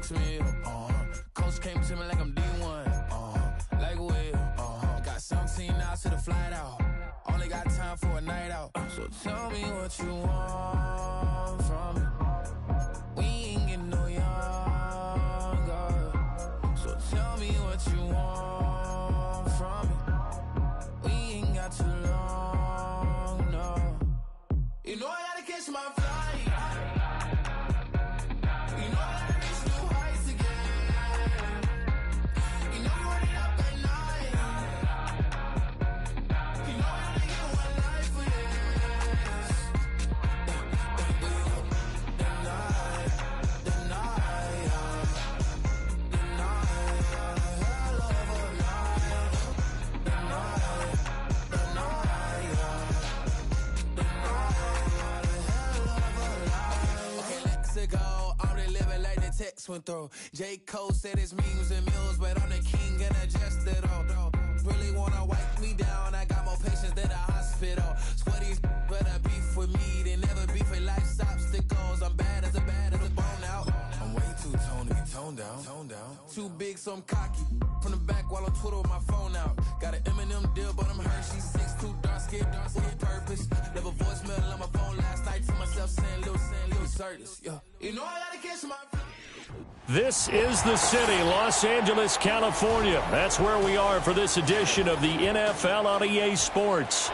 6 mil. Coach came to me like I'm D1. Like Will. Got 17 hours to the flight out. Only got time for a night out. So tell me what you want from me. We ain't getting no younger. So tell me what you want from me. We ain't got too long, no. You know I gotta catch my flight. You know I gotta reach new heights again. You know you running up at night. You know I only get one life for this. The night, hell of a night. The night, ago, I'm just living like the text went through. J. Cole said his memes and mules, but I'm the king and adjusted on. Really wanna wipe me down, I got more patience than a hospital. Sweaty better beef with me, they never beef with life's obstacles. I'm bad as a bone out. I'm way too toned to be toned down. Too big, so I'm cocky. From the back while I'm Twitter with my phone out. Got an Eminem deal, but I'm Hershey. 6'2", dark skin, with purpose. Left a voicemail on my phone last night to myself saying, Lil Curtis. Yeah. You know I gotta catch my... This is the city, Los Angeles, California. That's where we are for this edition of the NFL on EA Sports.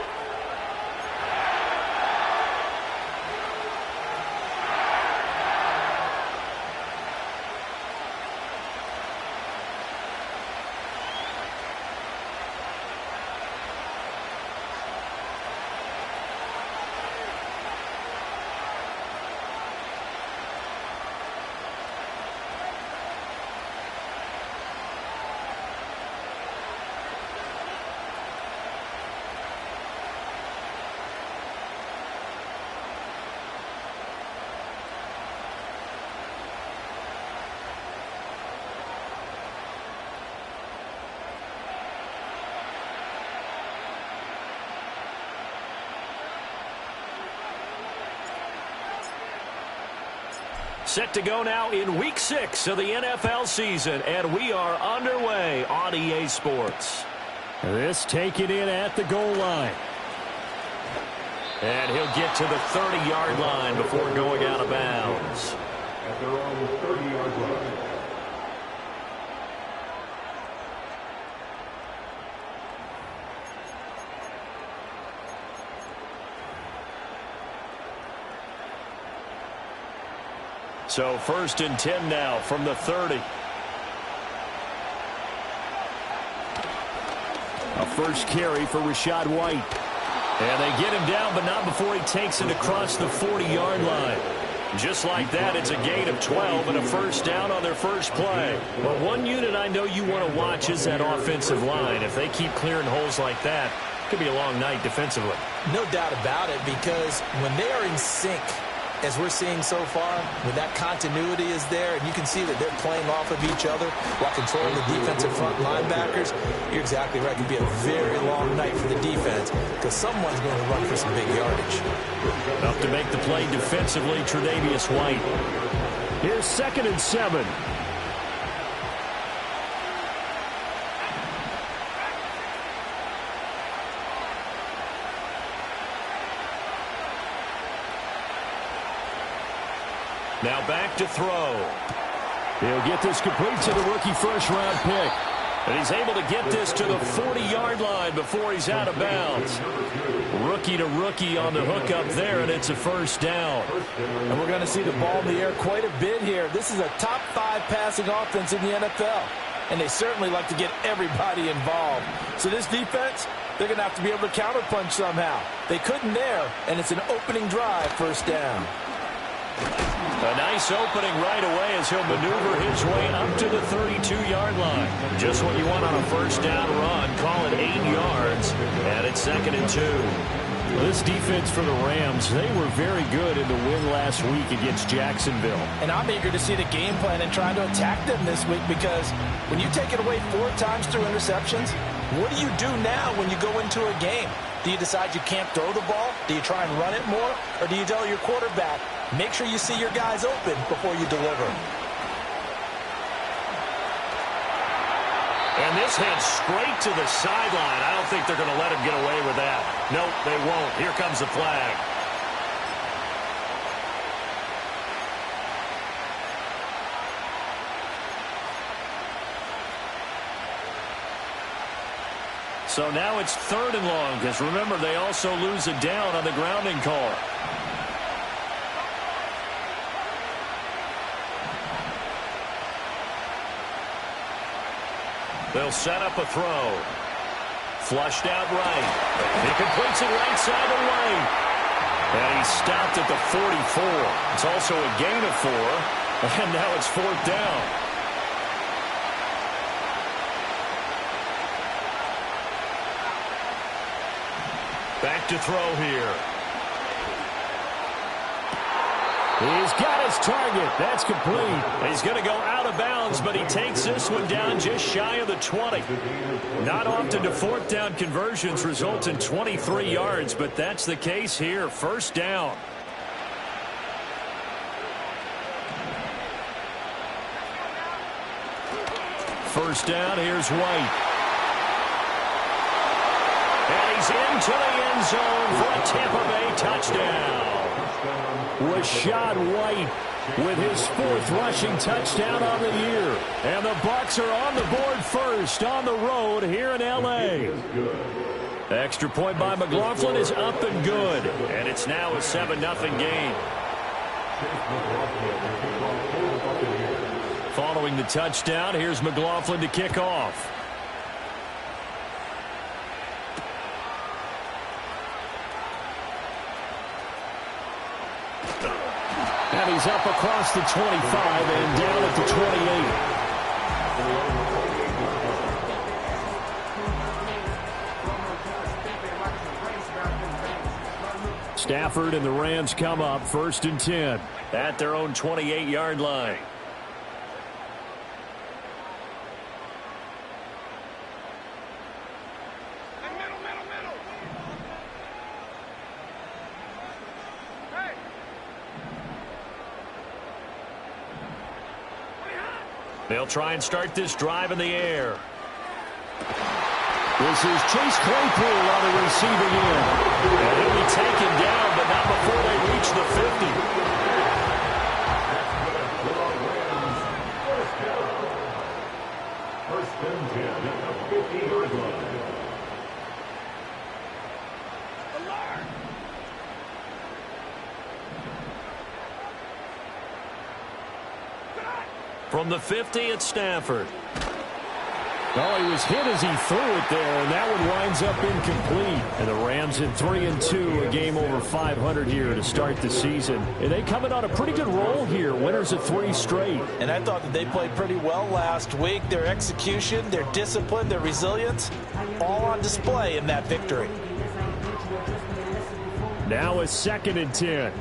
Set to go now in Week 6 of the NFL season, and we are underway on EA Sports. This taken in at the goal line. And he'll get to the 30-yard line before going out of bounds. At their own 30-yard line. So 1st and 10 now from the 30. A first carry for Rachaad White. And they get him down, but not before he takes it across the 40-yard line. Just like that, it's a gain of 12 and a first down on their first play. But one unit I know you want to watch is that offensive line. If they keep clearing holes like that, it could be a long night defensively. No doubt about it, because when they are in sync, as we're seeing so far, when that continuity is there, and you can see that they're playing off of each other while controlling the defensive front linebackers, you're exactly right. It could be a very long night for the defense because someone's going to run for some big yardage. Up to make the play defensively, Tre'Davious White. Here's 2nd and 7. Now back to throw. He'll get this complete to the rookie first-round pick. And he's able to get this to the 40-yard line before he's out of bounds. Rookie to rookie on the hook up there, and it's a first down. And we're going to see the ball in the air quite a bit here. This is a top 5 passing offense in the NFL. And they certainly like to get everybody involved. So this defense, they're going to have to be able to counterpunch somehow. They couldn't there, and it's an opening drive, first down. A nice opening right away as he'll maneuver his way up to the 32-yard line. Just what you want on a first down run. Call it 8 yards, and it's 2nd and 2. This defense for the Rams, they were very good in the win last week against Jacksonville. And I'm eager to see the game plan and try to attack them this week, because when you take it away 4 times through interceptions, what do you do now when you go into a game? Do you decide you can't throw the ball? Do you try and run it more? Or do you tell your quarterback, make sure you see your guys open before you deliver? And this heads straight to the sideline. I don't think they're going to let him get away with that. Nope, they won't. Here comes the flag. So now it's 3rd and long, because remember, they also lose a down on the grounding call. They'll set up a throw. Flushed out right. He completes it right side of the lane. And he stopped at the 44. It's also a gain of 4. And now it's 4th down. Back to throw here. He's got his target. That's complete. He's going to go out of bounds, but he takes this one down just shy of the 20. Not often do 4th down conversions result in 23 yards, but that's the case here. 1st down. First down, here's White. And he's into the end zone for a Tampa Bay touchdown. Rashad White with his 4th rushing touchdown on the year. And the Bucs are on the board first on the road here in L.A. Extra point by McLaughlin is up and good. And it's now a 7-0 game. Following the touchdown, here's McLaughlin to kick off. And he's up across the 25 and down at the 28. Stafford and the Rams come up 1st and 10. At their own 28-yard line. They'll try and start this drive in the air. This is Chase Claypool on the receiving end. And he'll be taken down, but not before they reach the 50. First and 10 at the 50-yard line. From the 50, it's Stafford. Oh, he was hit as he threw it there, and that one winds up incomplete. And the Rams at 3-2, a game over 500 here to start the season. And they coming on a pretty good roll here, winners of 3 straight. And I thought that they played pretty well last week. Their execution, their discipline, their resilience, all on display in that victory. Now a 2nd and 10.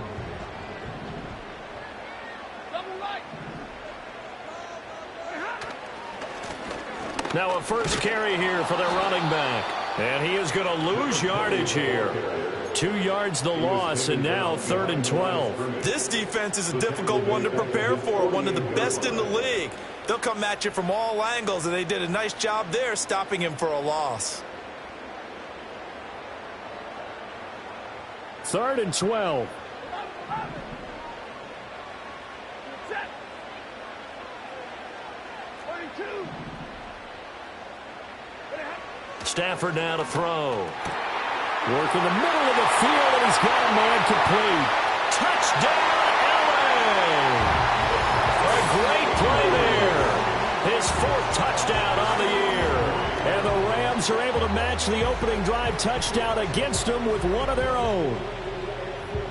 Now a first carry here for their running back. And he is going to lose yardage here. 2 yards the loss, and now 3rd and 12. This defense is a difficult one to prepare for, one of the best in the league. They'll come at you from all angles, and they did a nice job there stopping him for a loss. 3rd and 12. Stafford now to throw. Work in the middle of the field, and he's got a man complete. Touchdown, L.A. A great play there. His 4th touchdown on the year. And the Rams are able to match the opening drive touchdown against them with one of their own.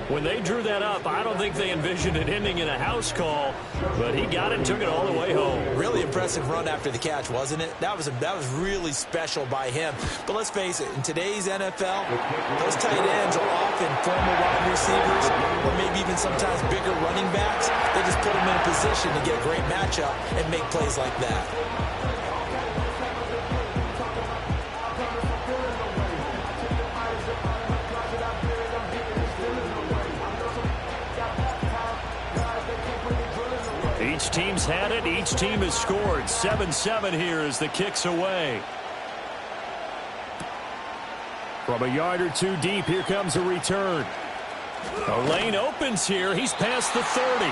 When they drew that up, I don't think they envisioned it ending in a house call, but he got it and took it all the way home. Really impressive run after the catch, wasn't it? That was really special by him. But let's face it, in today's NFL, those tight ends are often former wide receivers or maybe even sometimes bigger running backs. They just put them in a position to get a great matchup and make plays like that. Each team's had it. Each team has scored. 7-7 here as the kick's away. From a yard or two deep, here comes a return. The lane opens here. He's past the 30.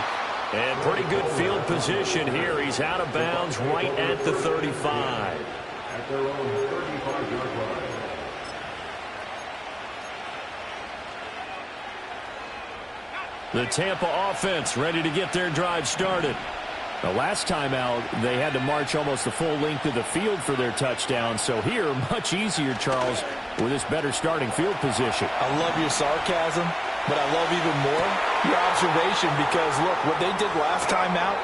And pretty good field position here. He's out of bounds right at the 35. At their own 35-yard line. The Tampa offense ready to get their drive started. The last time out, they had to march almost the full length of the field for their touchdown. So here, much easier, Charles, with this better starting field position. I love your sarcasm, but I love even more your observation because, look, what they did last time out,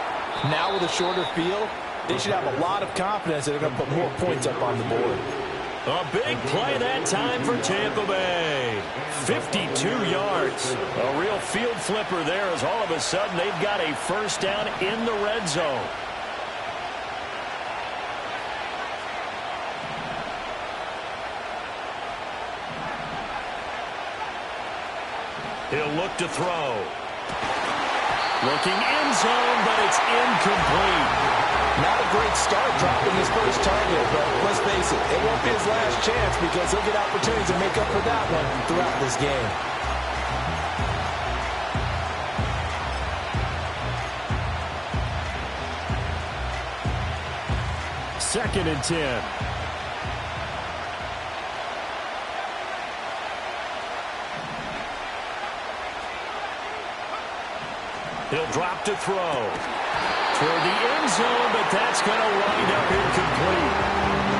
now with a shorter field, they should have a lot of confidence that they're going to put more points up on the board. A big play that time for Tampa Bay. 52 yards. A real field flipper there as all of a sudden they've got a first down in the red zone. He'll look to throw. Looking end zone, but it's incomplete. Not a great start dropping his first target, but let's face it, it won't be his last chance because he'll get opportunities to make up for that one throughout this game. Second and 10. He'll drop to throw. Toward the end zone, but that's going to wind up incomplete.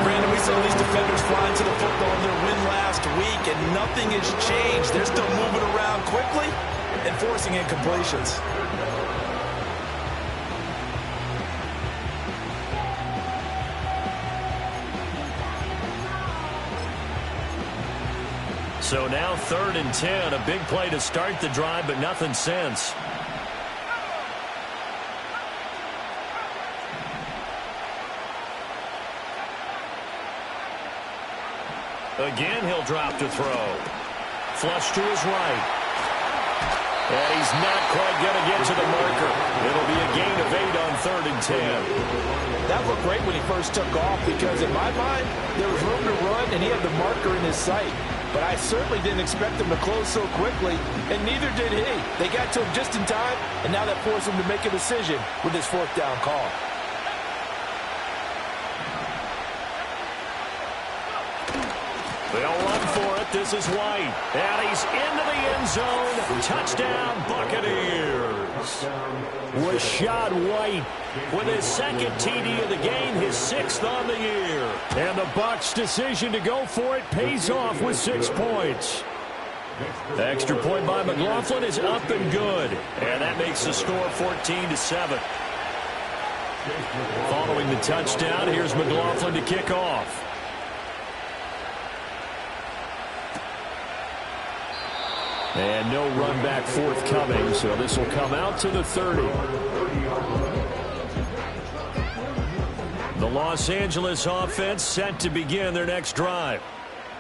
Brandon, we saw these defenders flying to the football in their win last week, and nothing has changed. They're still moving around quickly and forcing incompletions. So now 3rd and 10, a big play to start the drive, but nothing since. Again, he'll drop to throw. Flush to his right. And he's not quite going to get to the marker. It'll be a gain of 8 on 3rd and 10. That looked great when he first took off because, in my mind, there was room to run, and he had the marker in his sight. But I certainly didn't expect him to close so quickly, and neither did he. They got to him just in time, and now that forced him to make a decision with his 4th down call. They'll run for it. This is White. And he's into the end zone. Touchdown, Buccaneers. Rashad White with his 2nd TD of the game, his 6th on the year. And the Bucs' decision to go for it pays off with 6 points. The extra point by McLaughlin is up and good. And that makes the score 14-7. Following the touchdown, here's McLaughlin to kick off. And no run back forthcoming, so this will come out to the 30. The Los Angeles offense set to begin their next drive.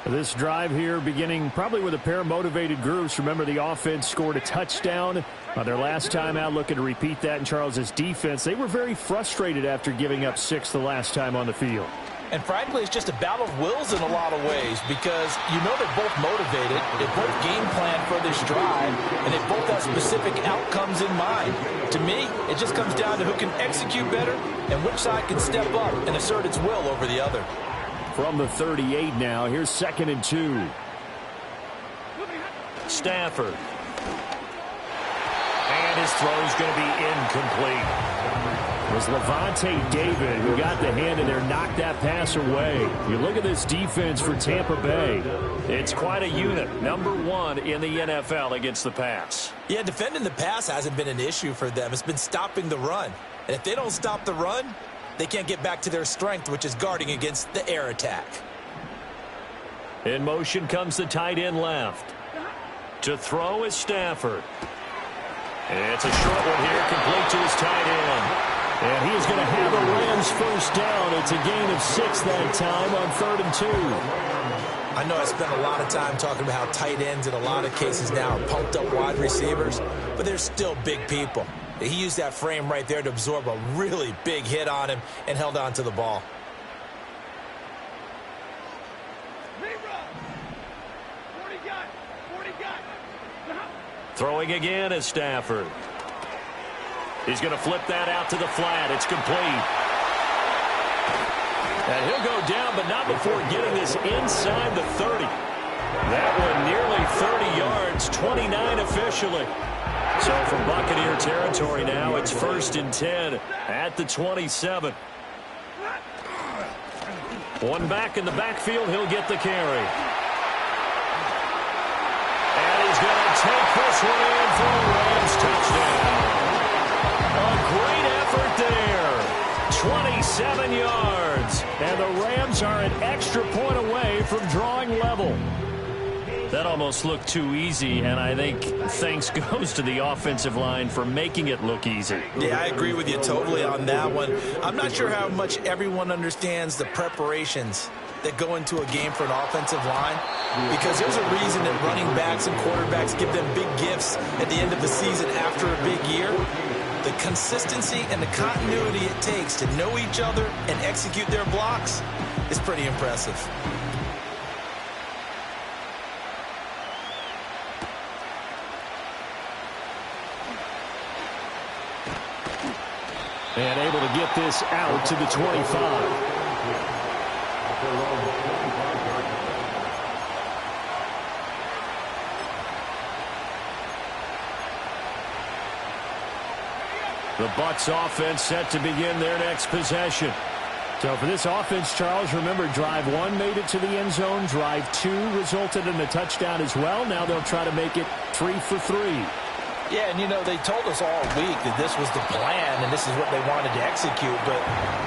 This drive here beginning probably with a pair of motivated groups. Remember, the offense scored a touchdown on their last time out, looking to repeat that in Charles's defense. They were very frustrated after giving up 6 the last time on the field. And frankly, it's just a battle of wills in a lot of ways because you know they're both motivated, they both game plan for this drive, and they both have specific outcomes in mind. To me, it just comes down to who can execute better and which side can step up and assert its will over the other. From the 38 now, here's 2nd and 2. Stafford. And his throw's going to be incomplete. It was Levante David who got the hand in there, knocked that pass away. You look at this defense for Tampa Bay. It's quite a unit. #1 in the NFL against the pass. Yeah, defending the pass hasn't been an issue for them. It's been stopping the run. And if they don't stop the run, they can't get back to their strength, which is guarding against the air attack. In motion comes the tight end left. To throw is Stafford. It's a short one here, complete to his tight end. And he is going to have a Rams first down. It's a gain of 6 that time on 3rd and 2. I know I spent a lot of time talking about how tight ends in a lot of cases now are pumped up wide receivers, but they're still big people. He used that frame right there to absorb a really big hit on him and held on to the ball. Throwing again is Stafford. He's going to flip that out to the flat. It's complete. And he'll go down, but not before getting this inside the 30. That one nearly 30 yards, 29 officially. So from Buccaneer territory now, it's 1st and 10 at the 27. One back in the backfield, he'll get the carry. And he's going to take this one in for the Rams touchdown. A great effort there. 27 yards. And the Rams are an extra point away from drawing level. That almost looked too easy, and I think thanks goes to the offensive line for making it look easy. Yeah, I agree with you totally on that one. I'm not sure how much everyone understands the preparations that go into a game for an offensive line, because there's a reason that running backs and quarterbacks give them big gifts at the end of the season after a big year. The consistency and the continuity it takes to know each other and execute their blocks is pretty impressive. And able to get this out to the 25. The Bucs offense set to begin their next possession. So for this offense, Charles, remember, drive 1 made it to the end zone. Drive 2 resulted in a touchdown as well. Now they'll try to make it 3 for 3. Yeah, and, you know, they told us all week that this was the plan and this is what they wanted to execute, but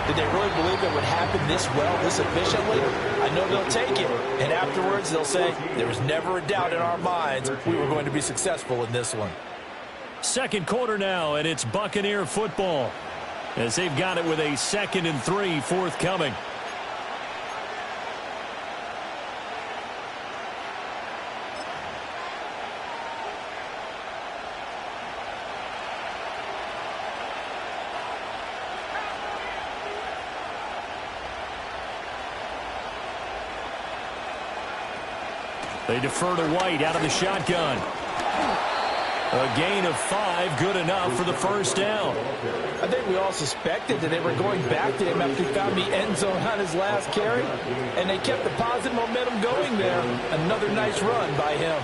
did they really believe it would happen this well, this efficiently? I know they'll take it, and afterwards they'll say, there was never a doubt in our minds we were going to be successful in this one. Second quarter now, and it's Buccaneer football as they've got it with a 2nd and 3 forthcoming. They defer to White out of the shotgun. A gain of 5, good enough for the first down. I think we all suspected that they were going back to him after he found the end zone on his last carry, and they kept the positive momentum going there. Another nice run by him.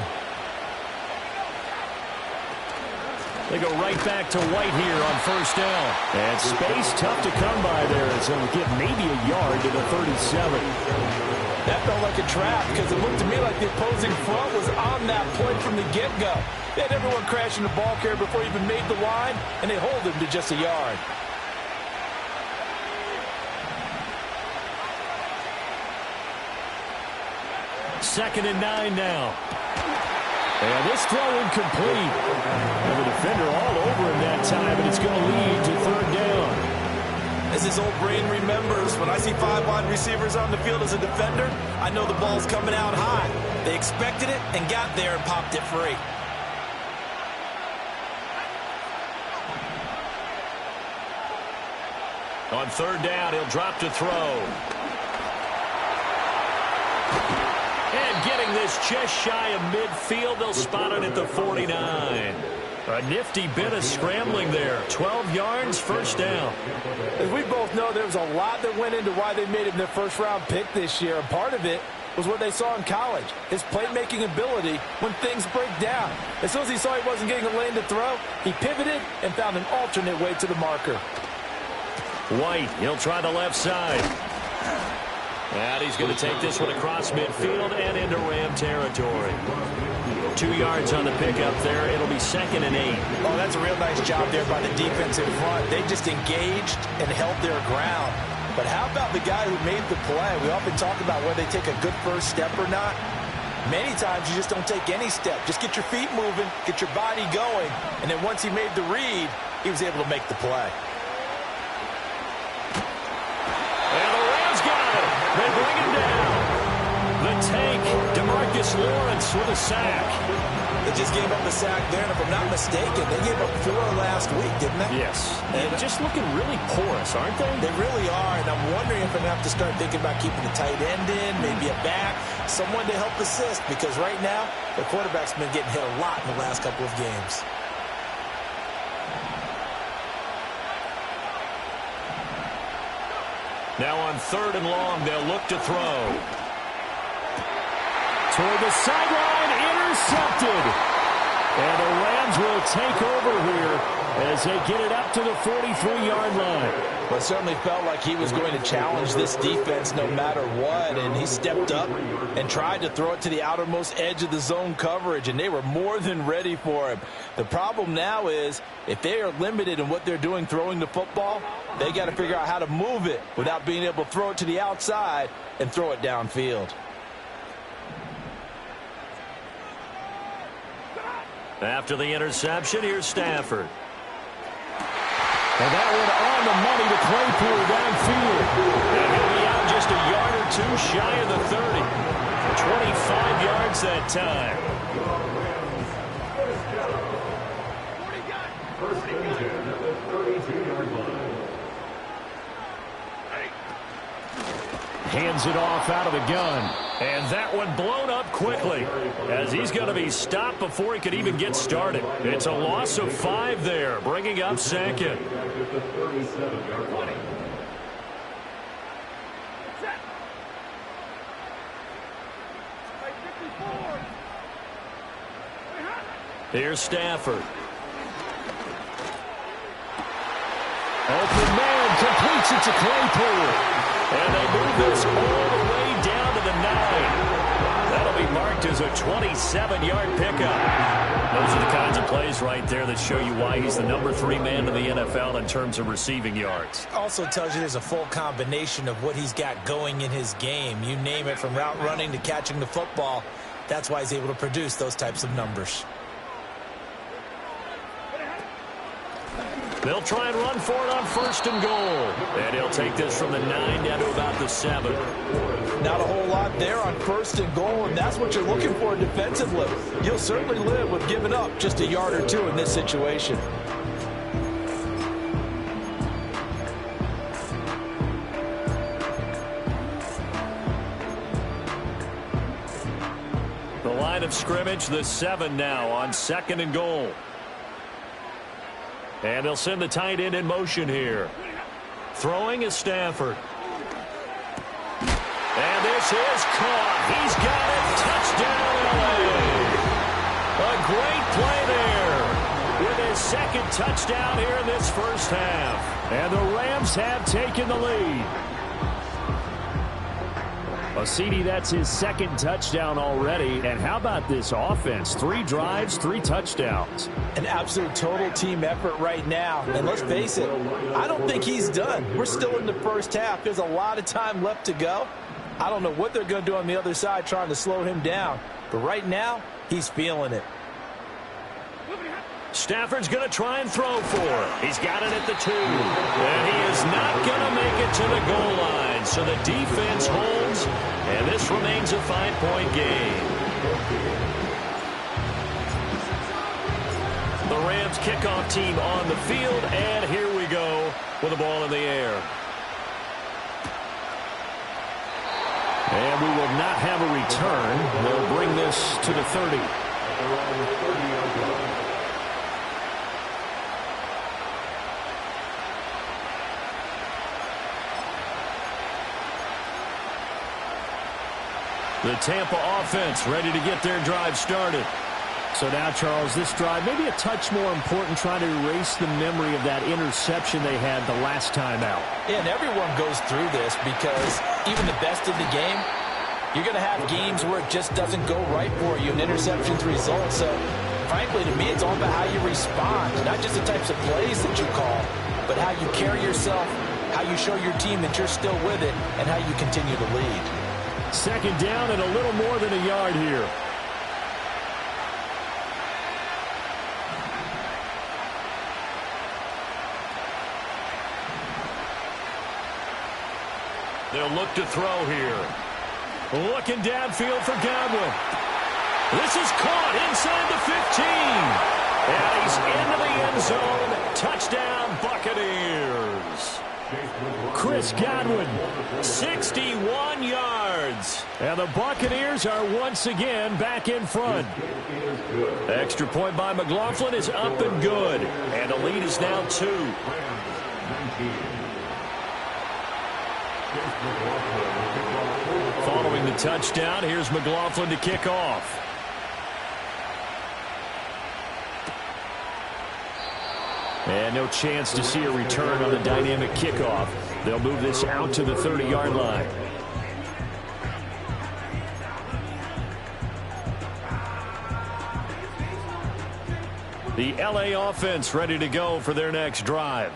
They go right back to White here on first down. And space tough to come by there, as they'll get maybe a yard to the 37. That felt like a trap because it looked to me like the opposing front was on that play from the get-go. They had everyone crashing the ball carrier before he even made the line, and they hold him to just a yard. Second and 9 now. And this throw incomplete. And the defender all over him that time, and it's going to lead to third down. As his old brain remembers, when I see 5 wide receivers on the field as a defender, I know the ball's coming out high. They expected it and got there and popped it free. On third down, he'll drop to throw. And getting this just shy of midfield, they'll spot it at the 49. A nifty bit of scrambling there. 12 yards, first down. As we both know, there was a lot that went into why they made him their first-round pick this year. And part of it was what they saw in college, his playmaking ability when things break down. As soon as he saw he wasn't getting a lane to throw, he pivoted and found an alternate way to the marker. White, he'll try the left side. And he's going to take this one across midfield and into Ram territory. 2 yards on the pickup there. It'll be 2nd and 8. Oh, that's a real nice job there by the defense in front. They just engaged and held their ground. But how about the guy who made the play? We often talk about whether they take a good first step or not. Many times you just don't take any step. Just get your feet moving, get your body going, and then once he made the read, he was able to make the play. And the Rams got it. They bring him down. The tank, DeMarcus Lawrence with a sack. They just gave up a sack there, and if I'm not mistaken, they gave up 4 last last week, didn't they? Yes. And just looking really porous, aren't they? They really are, and I'm wondering if they're going to have to start thinking about keeping the tight end in, maybe a back, someone to help assist, because right now, the quarterback's been getting hit a lot in the last couple of games. Now on 3rd and long, they'll look to throw. Toward the sideline, intercepted. And the Rams will take over here as they get it up to the 43-yard line. Well, it certainly felt like he was going to challenge this defense no matter what, and he stepped up and tried to throw it to the outermost edge of the zone coverage, and they were more than ready for him. The problem now is if they are limited in what they're doing throwing the football, they got to figure out how to move it without being able to throw it to the outside and throw it downfield. After the interception, here's Stafford. And that one on the money to Claypool downfield. And he'll be out just a yard or two shy of the 30. 25 yards that time. First and 10 at the 32-yard line. Hands it off out of the gun. And that one blown up quickly as he's going to be stopped before he could even get started. It's a loss of 5 there, bringing up 2nd. Here's Stafford. Open man completes it to Claypool. And they move this all the way down to the 9. That'll be marked as a 27-yard pickup. Those are the kinds of plays right there that show you why he's the number 3 man in the NFL in terms of receiving yards. Also tells you there's a full combination of what he's got going in his game. You name it, from route running to catching the football. That's why he's able to produce those types of numbers. They'll try and run for it on 1st and goal. And he'll take this from the 9 down to about the 7. Not a whole lot there on 1st and goal, and that's what you're looking for defensively. You'll certainly live with giving up just a yard or 2 in this situation. The line of scrimmage, the 7 now on 2nd and goal. And they'll send the tight end in motion here. Throwing is Stafford. And this is caught. He's got it. Touchdown, LA. A great play there with his 2nd touchdown here in this first half. And the Rams have taken the lead. CD, that's his 2nd touchdown already. And how about this offense? 3 drives, 3 touchdowns. An absolute total team effort right now. And let's face it, I don't think he's done. We're still in the first half. There's a lot of time left to go. I don't know what they're going to do on the other side trying to slow him down. But right now, he's feeling it. Stafford's going to try and throw for it. He's got it at the 2. And he is not going to make it to the goal line. So the defense holds, and this remains a 5-point game. The Rams kickoff team on the field, and here we go with the ball in the air. And we will not have a return. They'll bring this to the 30. The Tampa offense ready to get their drive started. So now, Charles, this drive maybe a touch more important, trying to erase the memory of that interception they had the last time out. Yeah, and everyone goes through this because even the best in the game, you're going to have games where it just doesn't go right for you and interceptions result. So, frankly, to me, it's all about how you respond, not just the types of plays that you call, but how you carry yourself, how you show your team that you're still with it, and how you continue to lead. 2nd down and a little more than a yard here. They'll look to throw here. Looking downfield for Godwin. This is caught inside the 15. And he's into the end zone. Touchdown, Buccaneers. Chris Godwin. 61 yards. And the Buccaneers are once again back in front. Extra point by McLaughlin is up and good. And the lead is now 2. Following the touchdown, here's McLaughlin to kick off. And no chance to see a return on the dynamic kickoff. They'll move this out to the 30-yard line. The LA offense ready to go for their next drive.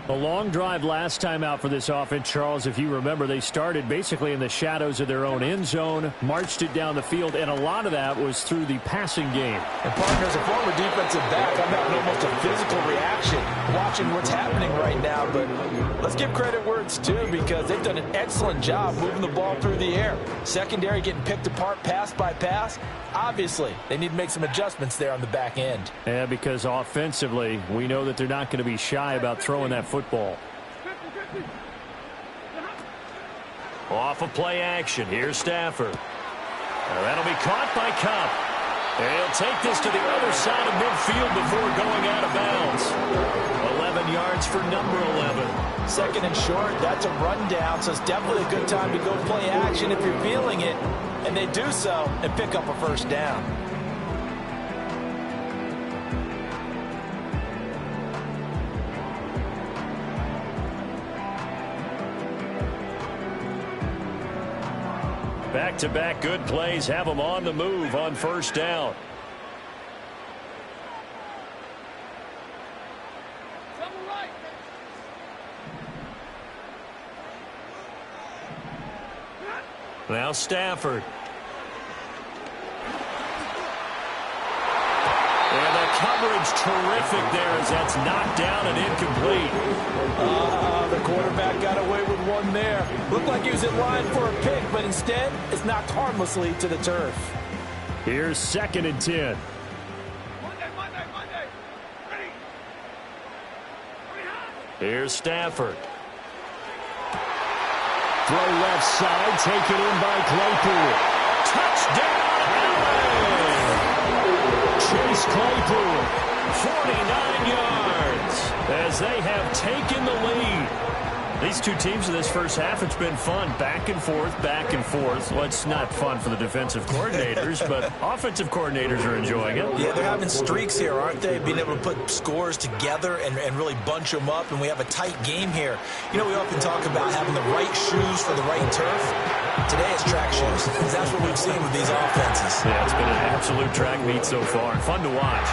A long drive last time out for this offense, Charles. If you remember, they started basically in the shadows of their own end zone, marched it down the field, and a lot of that was through the passing game. And partners, a former defensive back, I'm having almost a physical reaction watching what's happening right now. But let's give credit where it's due, because they've done an excellent job moving the ball through the air. Secondary getting picked apart pass by pass. Obviously, they need to make some adjustments there on the back end. Yeah, because offensively, we know that they're not going to be shy about throwing that football. Off of play action. Here's Stafford. That'll be caught by Cup. And he'll take this to the other side of midfield before going out of bounds. 11 yards for number 11. Second and short, that's a rundown, so it's definitely a good time to go play action if you're feeling it. And they do so and pick up a first down. Back-to-back good plays have them on the move on first down. Now Stafford. And the coverage terrific there as that's knocked down and incomplete. The quarterback got away with one there. Looked like he was in line for a pick, but instead it's knocked harmlessly to the turf. Here's 2nd and 10. Here's Stafford. Throw left side, taken in by Claypool. Touchdown, LA! Chase Claypool. 49 yards as they have taken the lead. These two teams in this first half, it's been fun. Back and forth, back and forth. Well, it's not fun for the defensive coordinators, but offensive coordinators are enjoying it. Yeah, they're having streaks here, aren't they? Being able to put scores together and really bunch them up, and we have a tight game here. You know, we often talk about having the right shoes for the right turf. Today it's track shoes. That's what we've seen with these offenses. Yeah, it's been an absolute track meet so far. Fun to watch.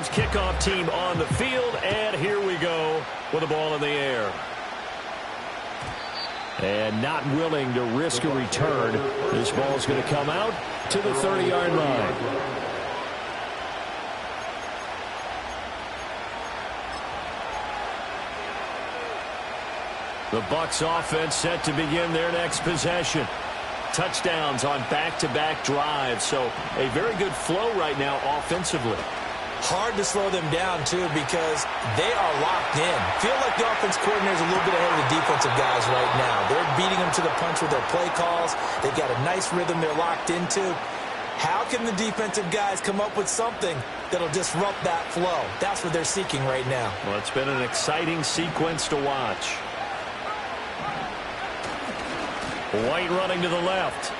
Kickoff team on the field, and here we go with the ball in the air. And not willing to risk a return. This ball is going to come out to the 30-yard line. The Bucs offense set to begin their next possession. Touchdowns on back-to-back drives, so a very good flow right now offensively. Hard to slow them down, too, because they are locked in. Feel like the offense coordinator is a little bit ahead of the defensive guys right now. They're beating them to the punch with their play calls. They've got a nice rhythm they're locked into. How can the defensive guys come up with something that'll disrupt that flow? That's what they're seeking right now. Well, it's been an exciting sequence to watch. White running to the left.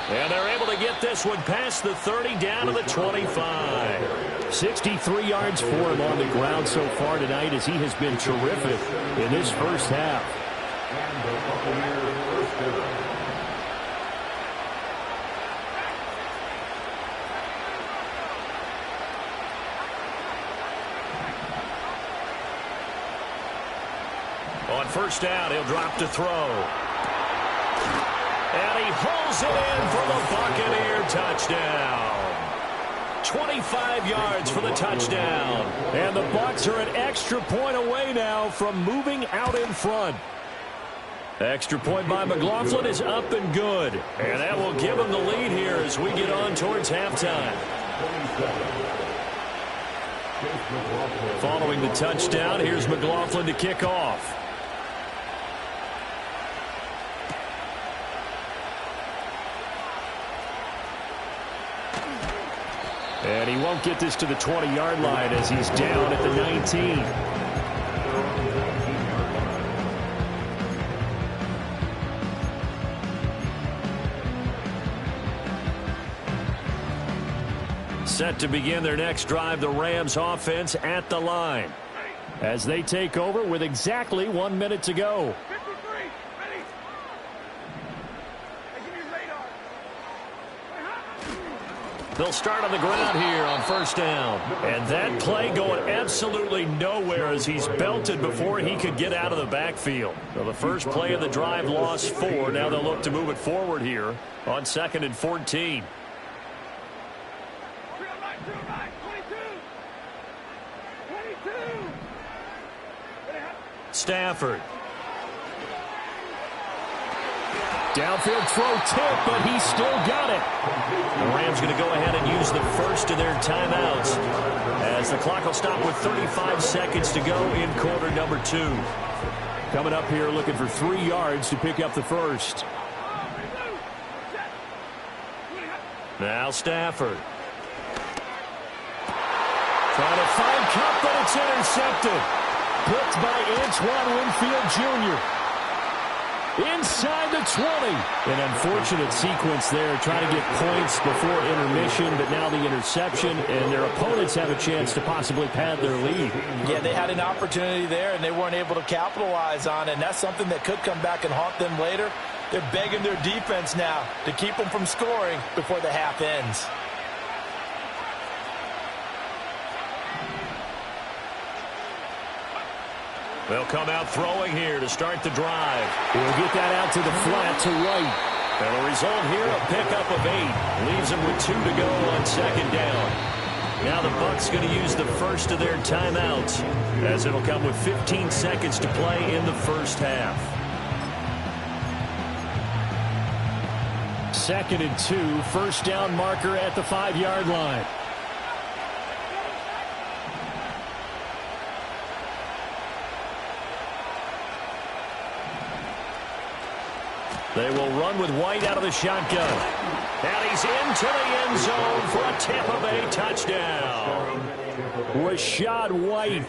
And they're able to get this one past the 30 down to the 25. 63 yards for him on the ground so far tonight as he has been terrific in this first half. On first down, he'll drop to throw. And he pulls it in for the Buccaneer touchdown. 25 yards for the touchdown. And the Bucs are an extra point away now from moving out in front. Extra point by McLaughlin is up and good. And that will give them the lead here as we get on towards halftime. Following the touchdown, here's McLaughlin to kick off. And he won't get this to the 20-yard line as he's down at the 19. Set to begin their next drive, the Rams offense at the line as they take over with exactly 1 minute to go. They'll start on the ground here on first down. And that play going absolutely nowhere as he's belted before he could get out of the backfield. So the first play of the drive lost 4. Now they'll look to move it forward here on 2nd and 14. Stafford. Downfield throw tip, but he still got it. The Rams going to go ahead and use the first of their timeouts as the clock will stop with 35 seconds to go in quarter number 2. Coming up here looking for 3 yards to pick up the first. Now Stafford. Trying to find Cup, but it's intercepted. Picked by Antoine Winfield Jr. Inside the 20. An unfortunate sequence there, trying to get points before intermission, but now the interception, and their opponents have a chance to possibly pad their lead. Yeah, they had an opportunity there, and they weren't able to capitalize on it, and that's something that could come back and haunt them later. They're begging their defense now to keep them from scoring before the half ends. They'll come out throwing here to start the drive. He'll get that out to the flat to White. And the result here, a pickup of 8. Leaves them with 2 to go on 2nd down. Now the Bucs going to use the first of their timeouts as it'll come with 15 seconds to play in the first half. 2nd and 2, first down marker at the 5-yard line. They will run with White out of the shotgun. And he's into the end zone for a Tampa Bay touchdown. Rachaad White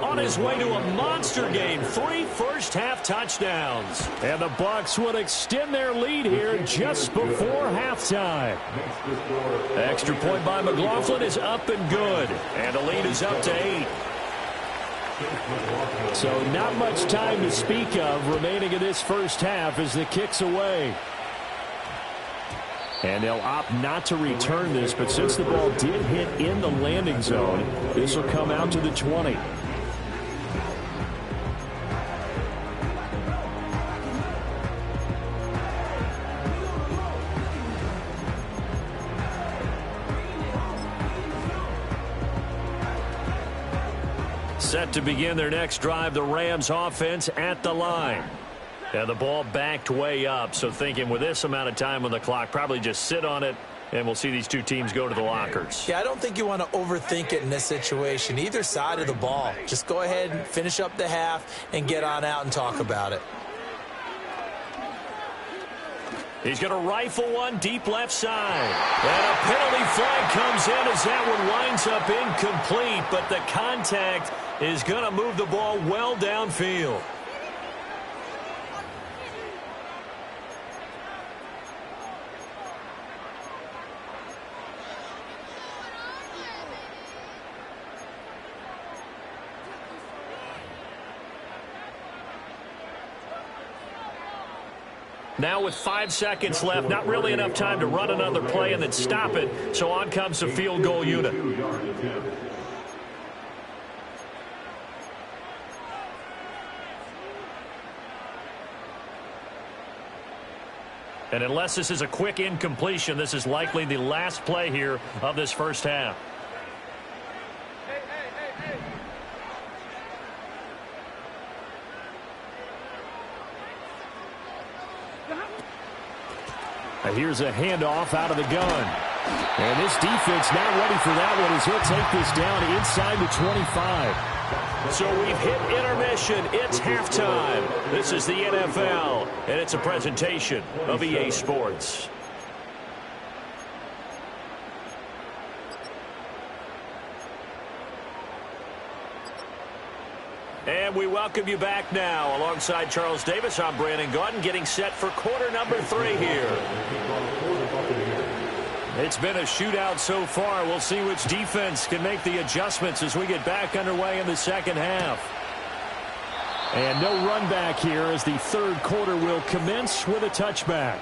On his way to a monster game. 3 first-half touchdowns. And the Bucs would extend their lead here just before halftime. Extra point by McLaughlin is up and good. And the lead is up to 8. So not much time to speak of remaining in this first half as the kick's away. And they'll opt not to return this, but since the ball did hit in the landing zone, this will come out to the 20. Set to begin their next drive, the Rams offense at the line. And the ball backed way up, so thinking with this amount of time on the clock, probably just sit on it, and we'll see these two teams go to the lockers. Yeah, I don't think you want to overthink it in this situation. Either side of the ball. Just go ahead and finish up the half and get on out and talk about it. He's going to rifle one deep left side. And a penalty flag comes in as that one winds up incomplete, but the contact is going to move the ball well downfield. Now with 5 seconds left, not really enough time to run another play and then stop it. So on comes the field goal unit. And unless this is a quick incompletion, this is likely the last play here of this first half. Here's a handoff out of the gun. And this defense not ready for that one as he'll take this down inside the 25. So we've hit intermission. It's halftime. This is the NFL, and it's a presentation of EA Sports. And we welcome you back now. Alongside Charles Davis, I'm Brandon Gaudin, getting set for quarter number 3 here. It's been a shootout so far. We'll see which defense can make the adjustments as we get back underway in the second half. And no run back here as the third quarter will commence with a touchback.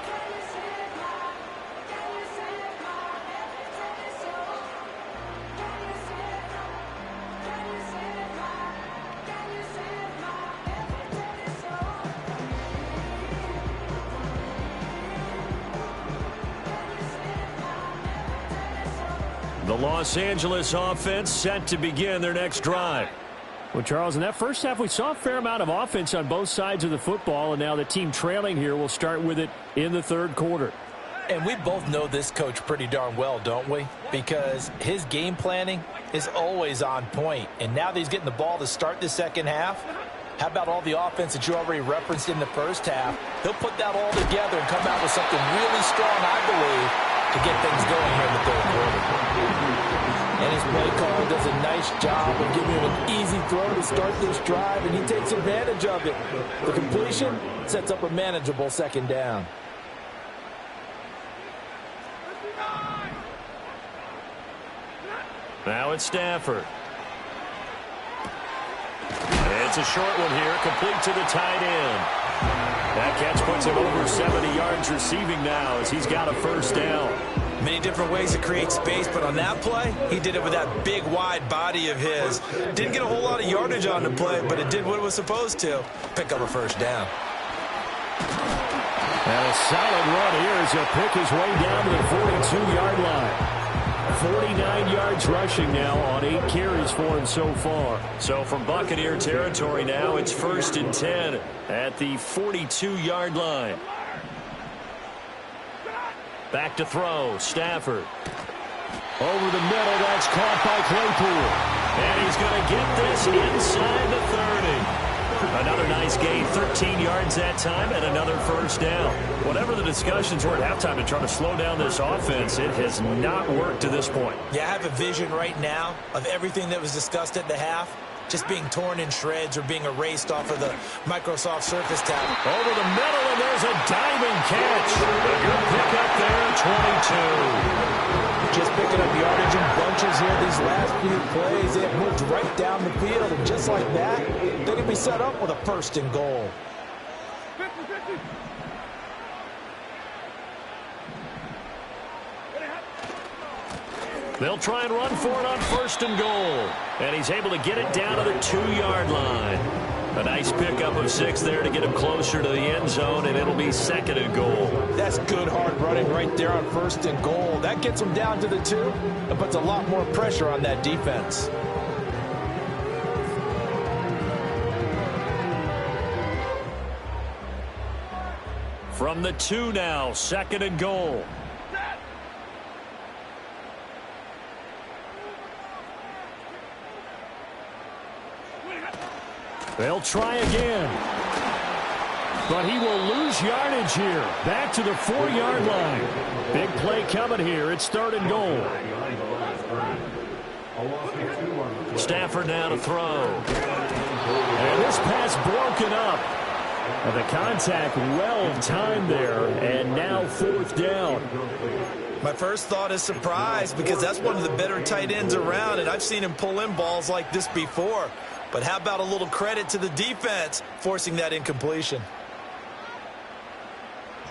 The Los Angeles offense set to begin their next drive. Well, Charles, in that first half, we saw a fair amount of offense on both sides of the football, and now the team trailing here will start with it in the third quarter. And we both know this coach pretty darn well, don't we? Because his game planning is always on point. And now that he's getting the ball to start the second half, how about all the offense that you already referenced in the first half? He'll put that all together and come out with something really strong, I believe, to get things going here in the third quarter. And his play caller does a nice job of giving him an easy throw to start this drive, and he takes advantage of it. The completion sets up a manageable second down. Now it's Stafford. It's a short one here, complete to the tight end. That catch puts him over 70 yards receiving now as he's got a first down. Many different ways to create space, but on that play, he did it with that big, wide body of his. Didn't get a whole lot of yardage on the play, but it did what it was supposed to. Pick up a first down. And a solid run here as he'll pick his way down to the 42-yard line. 49 yards rushing now on 8 carries for him so far. So from Buccaneer territory now, it's 1st and 10 at the 42-yard line. Back to throw, Stafford. Over the middle, that's caught by Claypool. And he's going to get this inside the 30. Another nice gain, 13 yards that time, and another first down. Whatever the discussions were at halftime to try to slow down this offense, it has not worked to this point. Yeah, I have a vision right now of everything that was discussed at the half just being torn in shreds or being erased off of the Microsoft Surface tablet. Over the middle, and there's a diving catch. A good pick up there, 22. Just picking up yardage in bunches here these last few plays. It moved right down the field, and just like that, they can be set up with a 1st and goal. They'll try and run for it on 1st and goal. And he's able to get it down to the 2-yard line. A nice pickup of 6 there to get him closer to the end zone, and it'll be 2nd and goal. That's good hard running right there on 1st and goal. That gets him down to the 2 and puts a lot more pressure on that defense. From the 2 now, 2nd and goal. They'll try again. But he will lose yardage here. Back to the 4-yard line. Big play coming here. It's 3rd and goal. Stafford now to throw. And this pass broken up. And the contact well timed there. And now 4th down. My first thought is surprise because that's one of the better tight ends around, and I've seen him pull in balls like this before. But how about a little credit to the defense forcing that incompletion?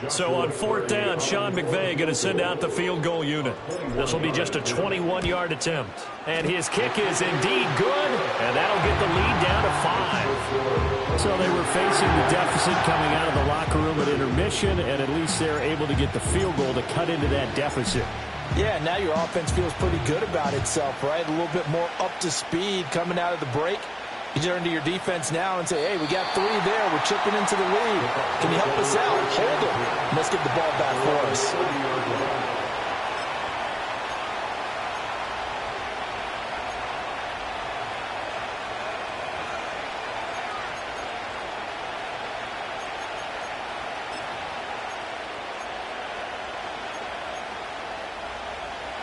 So on 4th down, Sean McVay going to send out the field goal unit. This will be just a 21-yard attempt. And his kick is indeed good, and that'll get the lead down to 5. So they were facing the deficit coming out of the locker room at intermission, and at least they're able to get the field goal to cut into that deficit. Yeah, now your offense feels pretty good about itself, right? A little bit more up to speed coming out of the break. You turn to your defense now and say, hey, we got 3 there. We're chipping into the lead. Can you help us out? Hold them. And let's get the ball back for us.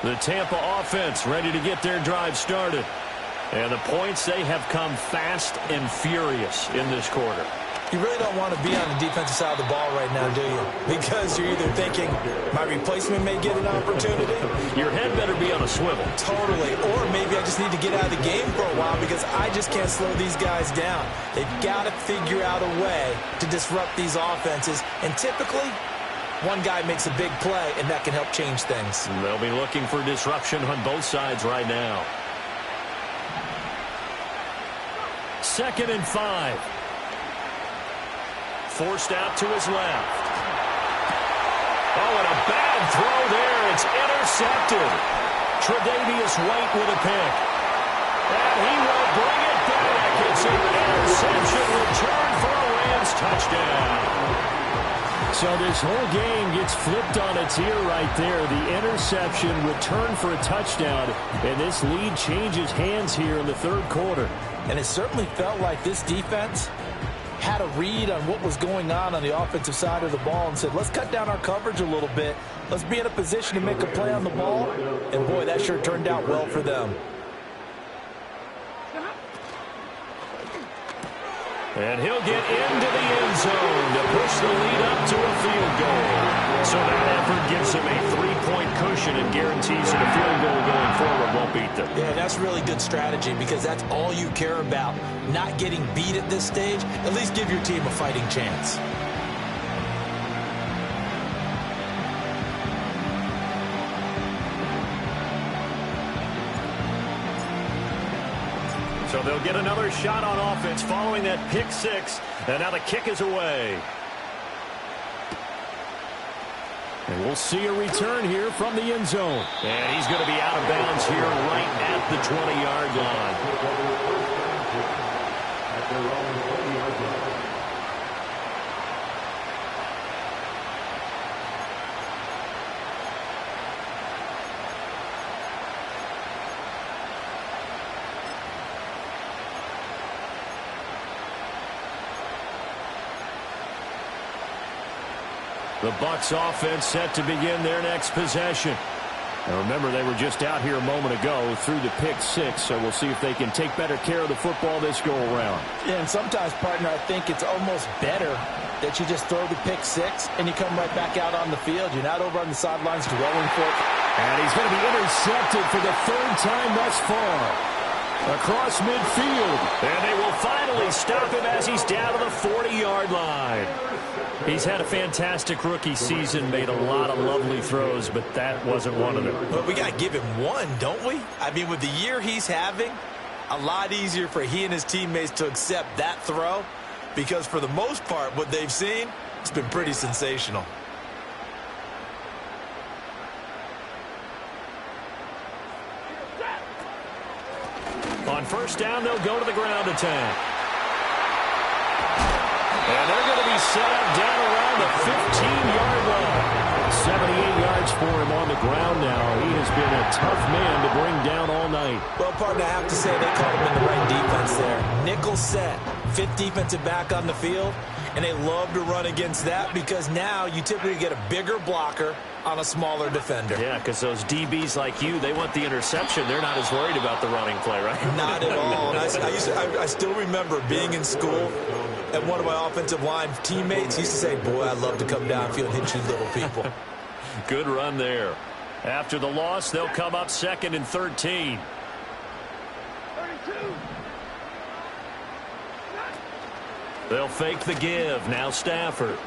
The Tampa offense ready to get their drive started. And the points, they have come fast and furious in this quarter. You really don't want to be on the defensive side of the ball right now, do you? Because you're either thinking, my replacement may get an opportunity. Your head better be on a swivel. Totally. Or maybe I just need to get out of the game for a while because I just can't slow these guys down. They've got to figure out a way to disrupt these offenses. And typically, one guy makes a big play, and that can help change things. They'll be looking for disruption on both sides right now. 2nd and 5. Forced out to his left. Oh, and a bad throw there. It's intercepted. Tre'Davious White with a pick. And he will bring it back. It's an interception return for a Rams touchdown. So this whole game gets flipped on its ear right there. The interception, return for a touchdown, and this lead changes hands here in the 3rd quarter. And it certainly felt like this defense had a read on what was going on the offensive side of the ball and said, let's cut down our coverage a little bit. Let's be in a position to make a play on the ball. And, boy, that sure turned out well for them. And he'll get into the end zone to push the lead up to a field goal. So that effort gives him a 3-point cushion and guarantees that a field goal going forward won't beat them. Yeah, that's really good strategy because that's all you care about. Not getting beat at this stage. At least give your team a fighting chance. So they'll get another shot on offense following that pick 6. And now the kick is away. And we'll see a return here from the end zone. And he's going to be out of bounds here right at the 20-yard line. The Bucs offense set to begin their next possession. Now remember, they were just out here a moment ago through the pick 6, so we'll see if they can take better care of the football this go-around. Yeah, and sometimes, partner, I think it's almost better that you just throw the pick 6 and you come right back out on the field. You're not over on the sidelines dwelling for it. And he's going to be intercepted for the 3rd time thus far. Across midfield. And they will finally stop him as he's down to the 40-yard line. He's had a fantastic rookie season, made a lot of lovely throws, but that wasn't one of them. But we got to give him one, don't we? I mean, with the year he's having, a lot easier for he and his teammates to accept that throw because for the most part, what they've seen, it's been pretty sensational. On 1st down, they'll go to the ground attack. And they're going to be set up down around the 15-yard line. 78 yards for him on the ground now. He has been a tough man to bring down all night. Well, partner, I have to say they caught him in the right defense there. Nickel set, 5th defensive back on the field, and they love to run against that because now you typically get a bigger blocker on a smaller defender. Yeah, because those DBs like you, they want the interception. They're not as worried about the running play, right? Not at all. And I still remember being in school, and one of my offensive line teammates used to say, boy, I'd love to come downfield and hit you little people. Good run there. After the loss, they'll come up 2nd and 13. 32. They'll fake the give. Now Stafford.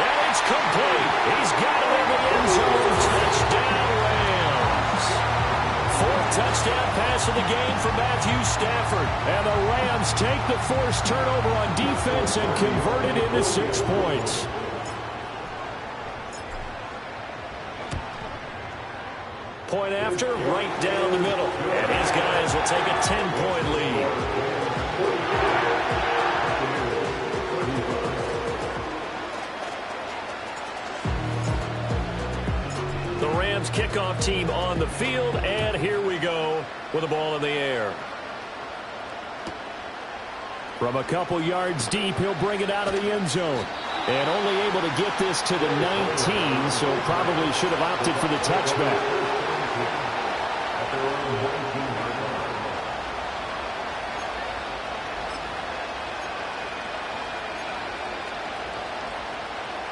And it's complete. He's got it in the end zone. Touchdown, Rams. 4th touchdown pass of the game for Matthew Stafford. And the Rams take the forced turnover on defense and convert it into 6 points. Point after, right down the middle. And his guys will take a 10-point lead. kickoff team on the field, and here we go with the ball in the air. From a couple yards deep, he'll bring it out of the end zone. And only able to get this to the 19, so probably should have opted for the touchback.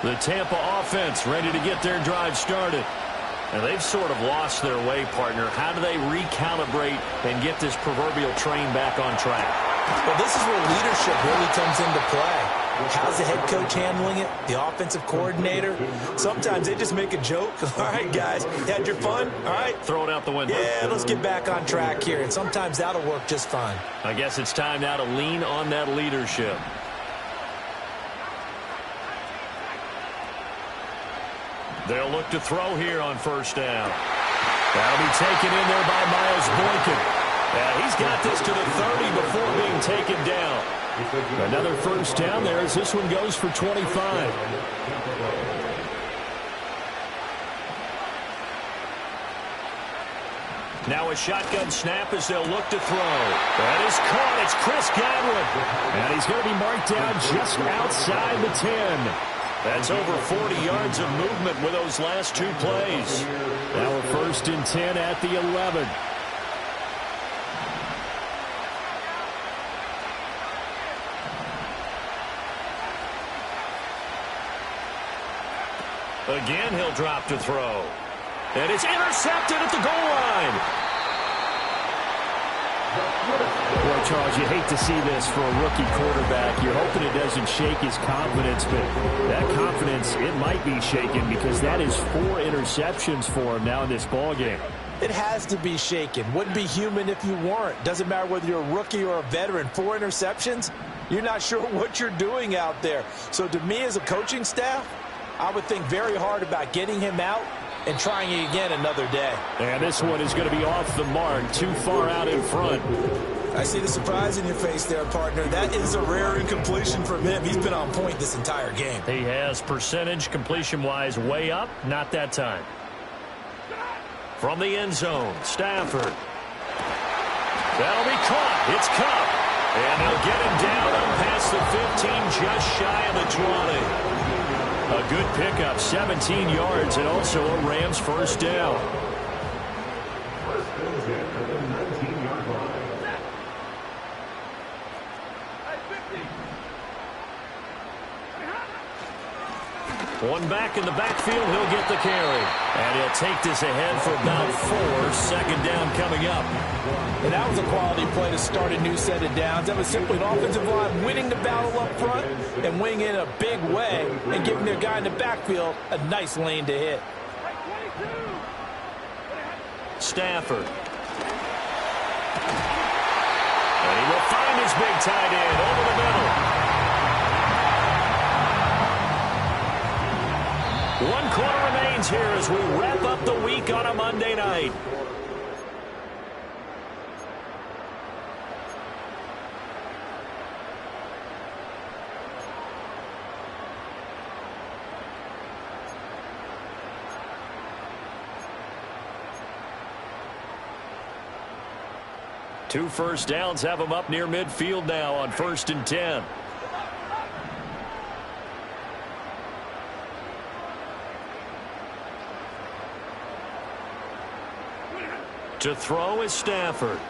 The Tampa offense ready to get their drive started. And they've sort of lost their way, partner. How do they recalibrate and get this proverbial train back on track? Well, this is where leadership really comes into play. How's the head coach handling it? The offensive coordinator? Sometimes they just make a joke. All right, guys, you had your fun? All right. Throw it out the window. Yeah, let's get back on track here. And sometimes that'll work just fine. I guess it's time now to lean on that leadership. They'll look to throw here on first down. That'll be taken in there by Miles Boykin. And he's got this to the 30 before being taken down. Another first down there as this one goes for 25. Now a shotgun snap as they'll look to throw. That is caught. It's Chris Godwin. And he's going to be marked down just outside the 10. That's over 40 yards of movement with those last two plays. Now a 1st and 10 at the 11. Again, he'll drop to throw. And it's intercepted at the goal line. Boy, Charles, you hate to see this for a rookie quarterback. You're hoping it doesn't shake his confidence, but that confidence, it might be shaken because that is 4 interceptions for him now in this ballgame. It has to be shaken. Wouldn't be human if you weren't. Doesn't matter whether you're a rookie or a veteran. 4 interceptions, you're not sure what you're doing out there. So to me as a coaching staff, I would think very hard about getting him out and trying it again another day. And this one is going to be off the mark, too far out in front. I see the surprise in your face there, partner. That is a rare incompletion from him. He's been on point this entire game. He has percentage completion-wise way up, not that time. From the end zone, Stafford. That'll be caught. It's Cup. And they'll get him down and past the 15, just shy of the 20. A good pickup, 17 yards, and also a Rams first down. One back in the backfield, he'll get the carry. And he'll take this ahead for about 4. Second down coming up. And that was a quality play to start a new set of downs. That was simply an offensive line winning the battle up front and winning in a big way and giving their guy in the backfield a nice lane to hit. Stafford. And he will find his big tight end over the middle. 1 quarter remains here as we wrap up the week on a Monday night. Two first downs have them up near midfield now on 1st and 10. To throw is Stafford.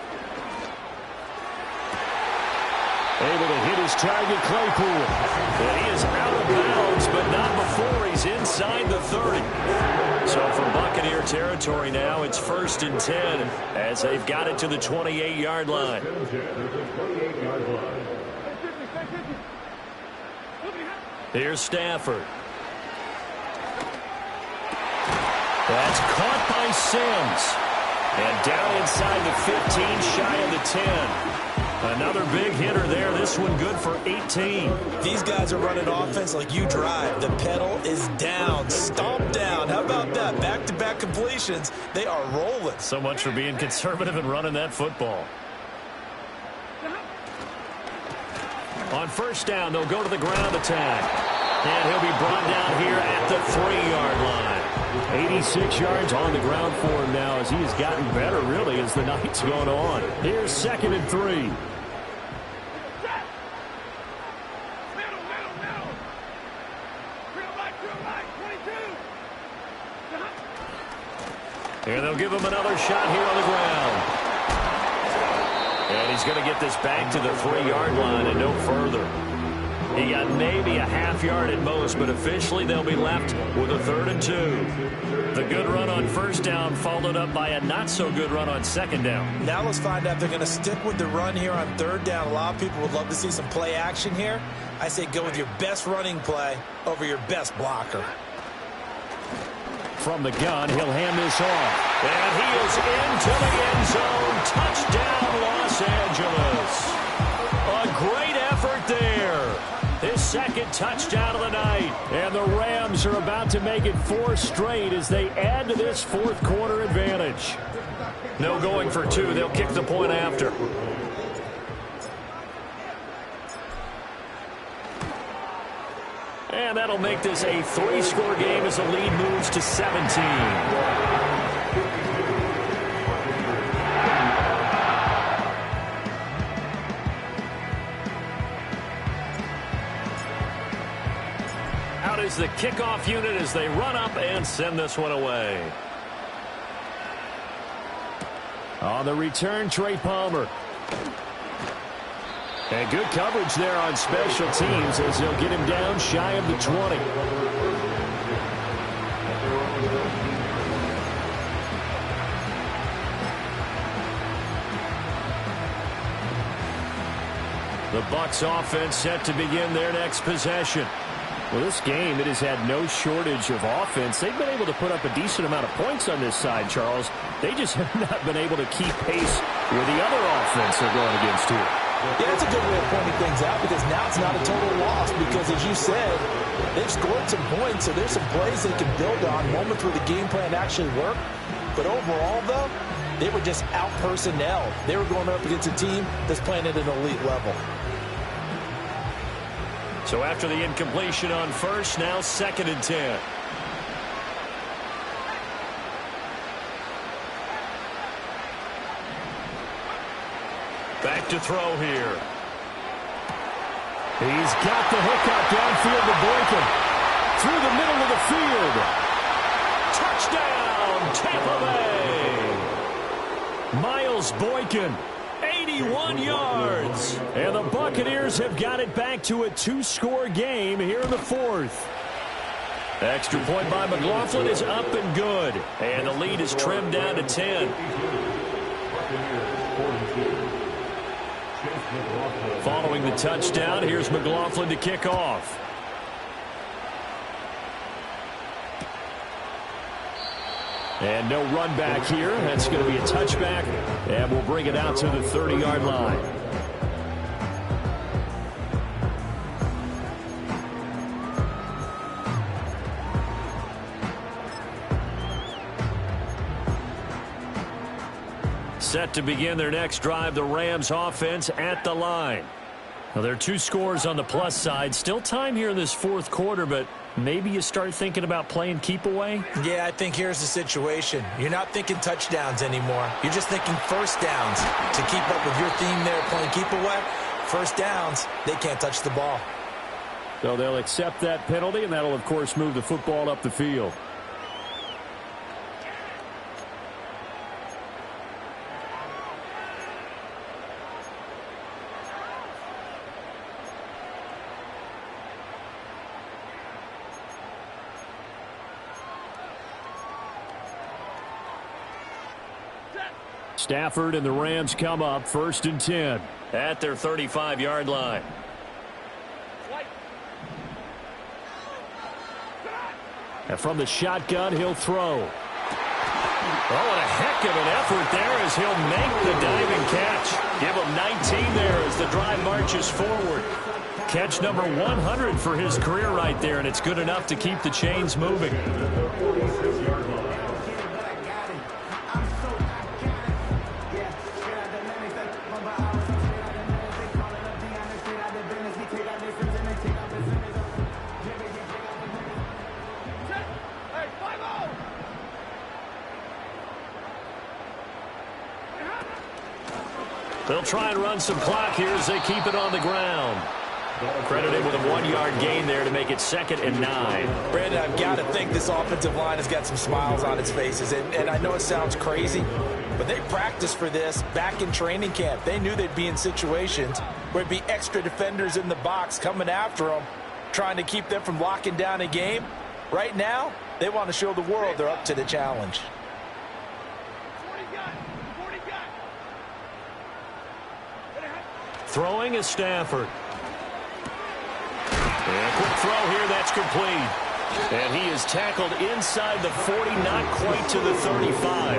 Able to hit his target, Claypool. And he is out of bounds, but not before he's inside the 30. So from Buccaneer territory now, it's 1st and 10 as they've got it to the 28-yard line. Here's Stafford. That's caught by Sims. And down inside the 15, shy of the 10. Another big hitter there. This one good for 18. These guys are running offense like you drive. The pedal is down. Stomp down. How about that? Back-to-back completions. They are rolling. So much for being conservative and running that football. On first down, they'll go to the ground attack. And he'll be brought down here at the 3-yard line. 86 yards on the ground for him now as he has gotten better, really, as the night's gone on. Here's 2nd and 3. Middle. Drill right, 22. And they'll give him another shot here on the ground. And he's going to get this back to the 3-yard line and no further. He got maybe a half yard at most, but officially they'll be left with a 3rd and 2. The good run on 1st down followed up by a not-so-good run on 2nd down. Now let's find out if they're going to stick with the run here on 3rd down. A lot of people would love to see some play action here. I say go with your best running play over your best blocker. From the gun, he'll hand this off. And he is into the end zone. Touchdown, Los Angeles. A great effort there. His 2nd touchdown of the night. And the Rams are about to make it 4 straight as they add to this 4th quarter advantage. No going for 2. They'll kick the point after. And that'll make this a 3-score game as the lead moves to 17. Out is the kickoff unit as they run up and send this one away. On the return, Trey Palmer. And good coverage there on special teams as they'll get him down shy of the 20. The Bucs offense set to begin their next possession. Well, this game, it has had no shortage of offense. They've been able to put up a decent amount of points on this side, Charles. They just have not been able to keep pace with the other offense they're going against here. Yeah, it's a good way of pointing things out because now it's not a total loss because, as you said, they've scored some points, so there's some plays they can build on, moments where the game plan actually worked. But overall, though, they were just out-personnelled. They were going up against a team that's playing at an elite level. So after the incompletion on 1st, now 2nd and 10. Back to throw here. He's got the hookup downfield to Boykin. Through the middle of the field. Touchdown, Tampa Bay. Miles Boykin. 81 yards. And the Buccaneers have got it back to a 2-score game here in the 4th. Extra point by McLaughlin is up and good. And the lead is trimmed down to 10. Following the touchdown, here's McLaughlin to kick off. And no run back here. That's going to be a touchback. And we'll bring it out to the 30-yard line. Set to begin their next drive, the Rams offense at the line. Well, there are 2 scores on the plus side. Still time here in this 4th quarter, but maybe you start thinking about playing keep away? Yeah, I think here's the situation. You're not thinking touchdowns anymore. You're just thinking 1st downs. To keep up with your theme there, playing keep away, 1st downs, they can't touch the ball. So they'll accept that penalty, and that'll, of course, move the football up the field. Stafford and the Rams come up 1st and 10 at their 35-yard line. And from the shotgun, he'll throw. Oh, and a heck of an effort there as he'll make the diving catch. Give him 19 there as the drive marches forward. Catch number 100 for his career right there, and it's good enough to keep the chains moving. They'll try and run some clock here as they keep it on the ground. Credited with a 1-yard gain there to make it 2nd and 9. Brandon, I've got to think this offensive line has got some smiles on its faces. And I know it sounds crazy, but they practiced for this back in training camp. They knew they'd be in situations where it'd be extra defenders in the box coming after them, trying to keep them from locking down a game. Right now, they want to show the world they're up to the challenge. Throwing is Stafford. And a quick throw here, that's complete. And he is tackled inside the 40, not quite to the 35.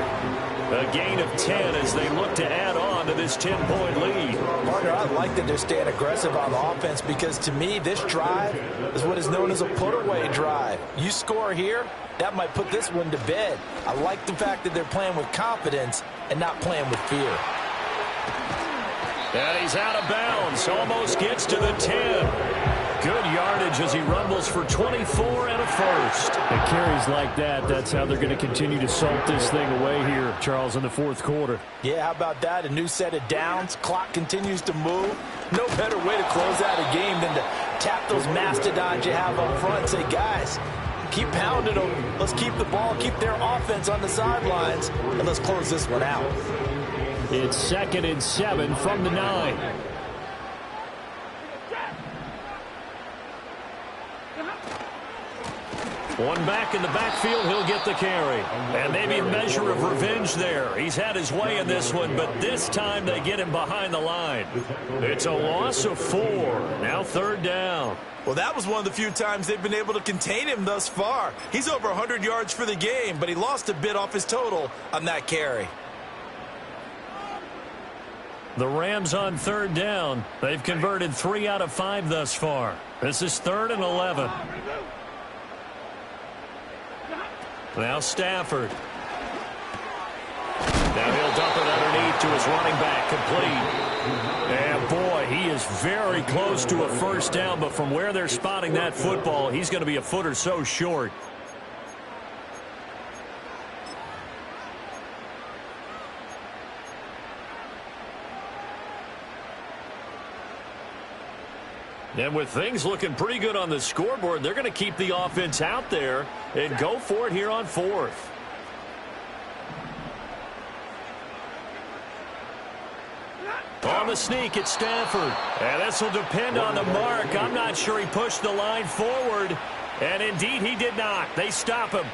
A gain of 10 as they look to add on to this 10-point lead. Partner, I like that they're staying aggressive on offense because to me, this drive is what is known as a put-away drive. You score here, that might put this one to bed. I like the fact that they're playing with confidence and not playing with fear. And he's out of bounds, almost gets to the 10. Good yardage as he rumbles for 24 and a first. And carries like that, that's how they're going to continue to salt this thing away here, Charles, in the fourth quarter. Yeah, how about that? A new set of downs. Clock continues to move. No better way to close out a game than to tap those mastodons you have up front and say, guys, keep pounding them. Let's keep the ball, keep their offense on the sidelines, and let's close this one out. It's 2nd and 7 from the 9. One back in the backfield, he'll get the carry. And maybe a measure of revenge there. He's had his way in this one, but this time they get him behind the line. It's a loss of 4. Now 3rd down. Well, that was one of the few times they've been able to contain him thus far. He's over 100 yards for the game, but he lost a bit off his total on that carry. The Rams on 3rd down. They've converted 3 out of 5 thus far. This is 3rd and 11. Now Stafford. Now he'll dump it underneath to his running back, complete. And boy, he is very close to a first down, but from where they're spotting that football, he's going to be a foot or so short. And with things looking pretty good on the scoreboard, they're going to keep the offense out there and go for it here on 4th. On the sneak, it's Stafford. And this will depend on the mark. I'm not sure he pushed the line forward. And indeed, he did not. They stop him.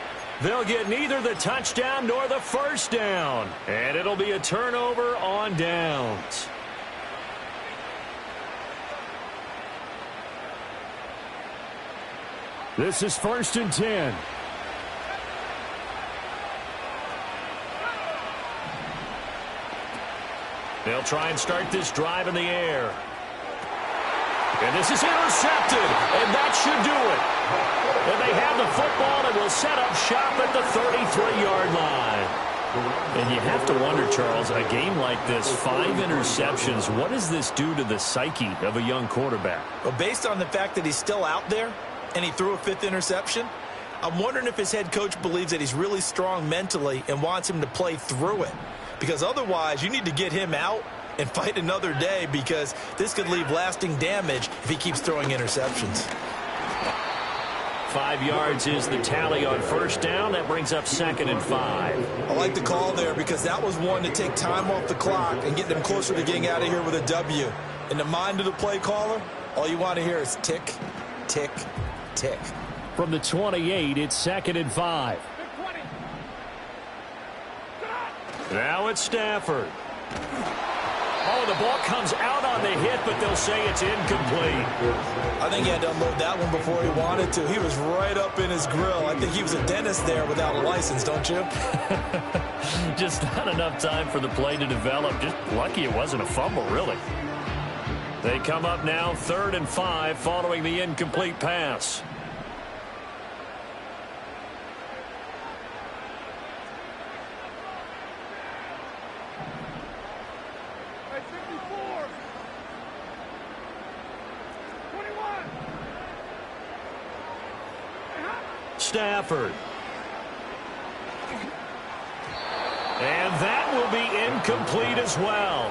They'll get neither the touchdown nor the first down. And it'll be a turnover on downs. This is 1st and 10. They'll try and start this drive in the air. And this is intercepted, and that should do it. And they have the football and will set up shop at the 33-yard line. And you have to wonder, Charles, a game like this, 5 interceptions, what does this do to the psyche of a young quarterback? Well, based on the fact that he's still out there, and he threw a 5th interception, I'm wondering if his head coach believes that he's really strong mentally and wants him to play through it. Because otherwise, you need to get him out and fight another day because this could leave lasting damage if he keeps throwing interceptions. 5 yards is the tally on first down. That brings up 2nd and 5. I like the call there because that was one to take time off the clock and get them closer to getting out of here with a W. In the mind of the play caller, all you want to hear is tick, tick, tick. From the 28, it's 2nd and 5. Now it's Stafford. Oh, the ball comes out on the hit, but they'll say it's incomplete. I think he had to unload that one before he wanted to. He was right up in his grill. I think he was a dentist there without a license, don't you? Just not enough time for the play to develop. Just lucky it wasn't a fumble, really. They come up now 3rd and 5 following the incomplete pass. Stafford. And that will be incomplete as well.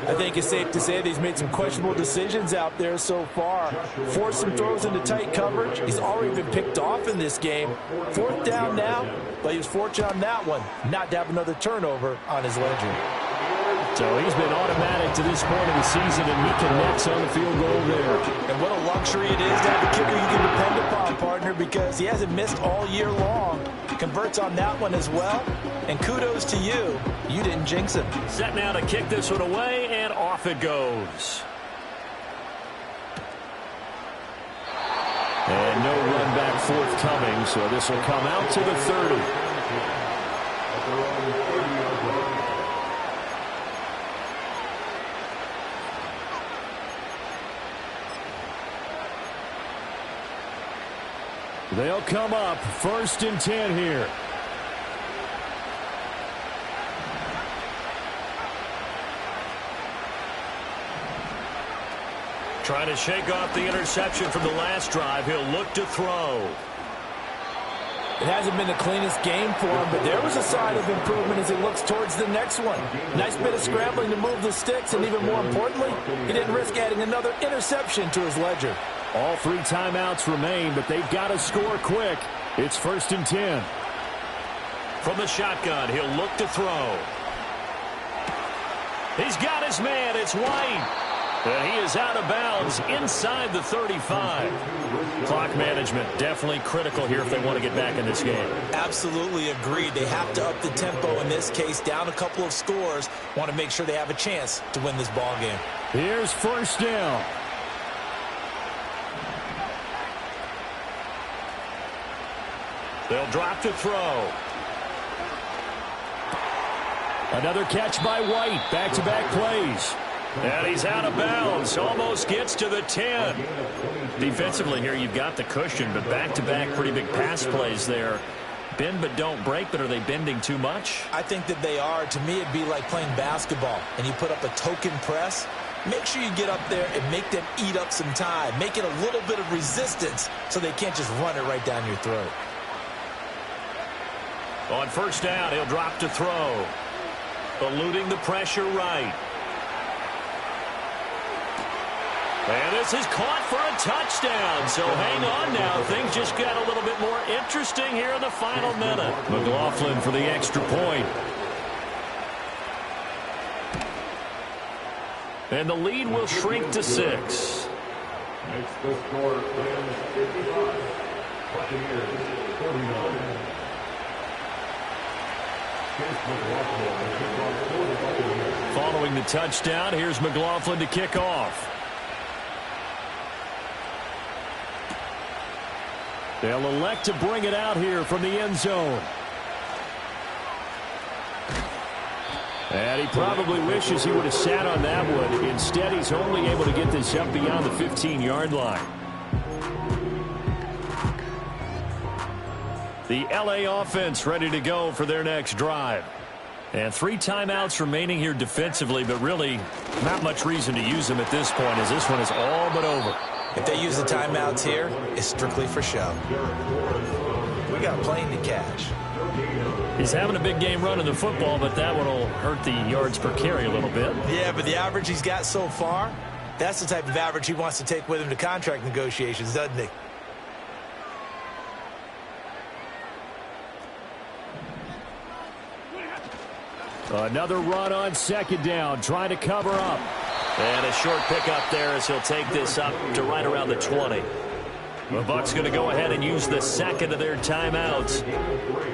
I think it's safe to say that he's made some questionable decisions out there so far. Forced some throws into tight coverage. He's already been picked off in this game. 4th down now, but he was fortunate on that one not to have another turnover on his ledger. So he's been automatic to this point of the season, and he connects on the field goal there. And what a luxury it is to have a kicker you can depend upon, partner, because he hasn't missed all year long. Converts on that one as well. And kudos to you. You didn't jinx him. Set now to kick this one away, and off it goes. And no run back forthcoming, so this will come out to the 30. They'll come up 1st and 10 here. Trying to shake off the interception from the last drive. He'll look to throw. It hasn't been the cleanest game for him, but there was a sign of improvement as he looks towards the next one. Nice bit of scrambling to move the sticks, and even more importantly, he didn't risk adding another interception to his ledger. All 3 timeouts remain, but they've got to score quick. It's 1st and 10. From the shotgun, he'll look to throw. He's got his man. It's White. And he is out of bounds inside the 35. Clock management definitely critical here if they want to get back in this game. Absolutely agreed. They have to up the tempo in this case. Down a couple of scores. Want to make sure they have a chance to win this ball game. Here's 1st down. They'll drop to throw. Another catch by White. Back-to-back plays. And he's out of bounds. Almost gets to the 10. Defensively here, you've got the cushion, but back-to-back pretty big pass plays there. Bend but don't break, but are they bending too much? I think that they are. To me, it'd be like playing basketball, and you put up a token press. Make sure you get up there and make them eat up some time. Make it a little bit of resistance so they can't just run it right down your throat. On 1st down, he'll drop to throw. Eluding the pressure right. And this is caught for a touchdown. So hang on now. Things just got a little bit more interesting here in the final minute. McLaughlin for the extra point. And the lead will shrink to 6. Makes the score 55. Buccaneers 49. Following the touchdown, here's McLaughlin to kick off. They'll elect to bring it out here from the end zone. And he probably wishes he would have sat on that one. Instead, he's only able to get this up beyond the 15-yard line. The LA offense ready to go for their next drive. And 3 timeouts remaining here defensively, but really not much reason to use them at this point as this one is all but over. If they use the timeouts here, it's strictly for show. We got a plane to catch. He's having a big game running the football, but that one will hurt the yards per carry a little bit. Yeah, but the average he's got so far, that's the type of average he wants to take with him to contract negotiations, doesn't he? Another run on 2nd down, trying to cover up. And a short pickup there as he'll take this up to right around the 20. The Bucs going to go ahead and use the second of their timeouts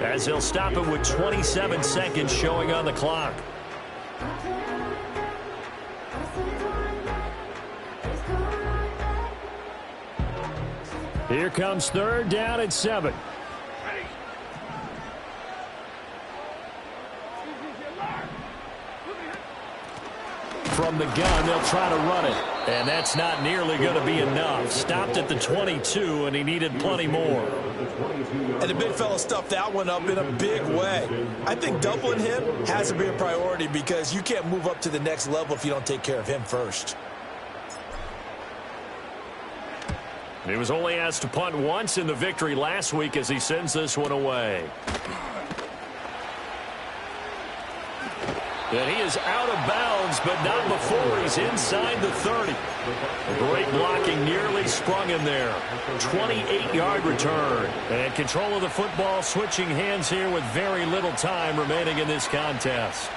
as they'll stop it with 27 seconds showing on the clock. Here comes 3rd down and 7. From the gun, they'll try to run it. And that's not nearly going to be enough. Stopped at the 22, and he needed plenty more. And the big fella stuffed that one up in a big way. I think doubling him has to be a priority because you can't move up to the next level if you don't take care of him first. He was only asked to punt once in the victory last week as he sends this one away. And he is out of bounds, but not before he's inside the 30. Great blocking, nearly sprung him there. 28-yard return. And control of the football switching hands here with very little time remaining in this contest.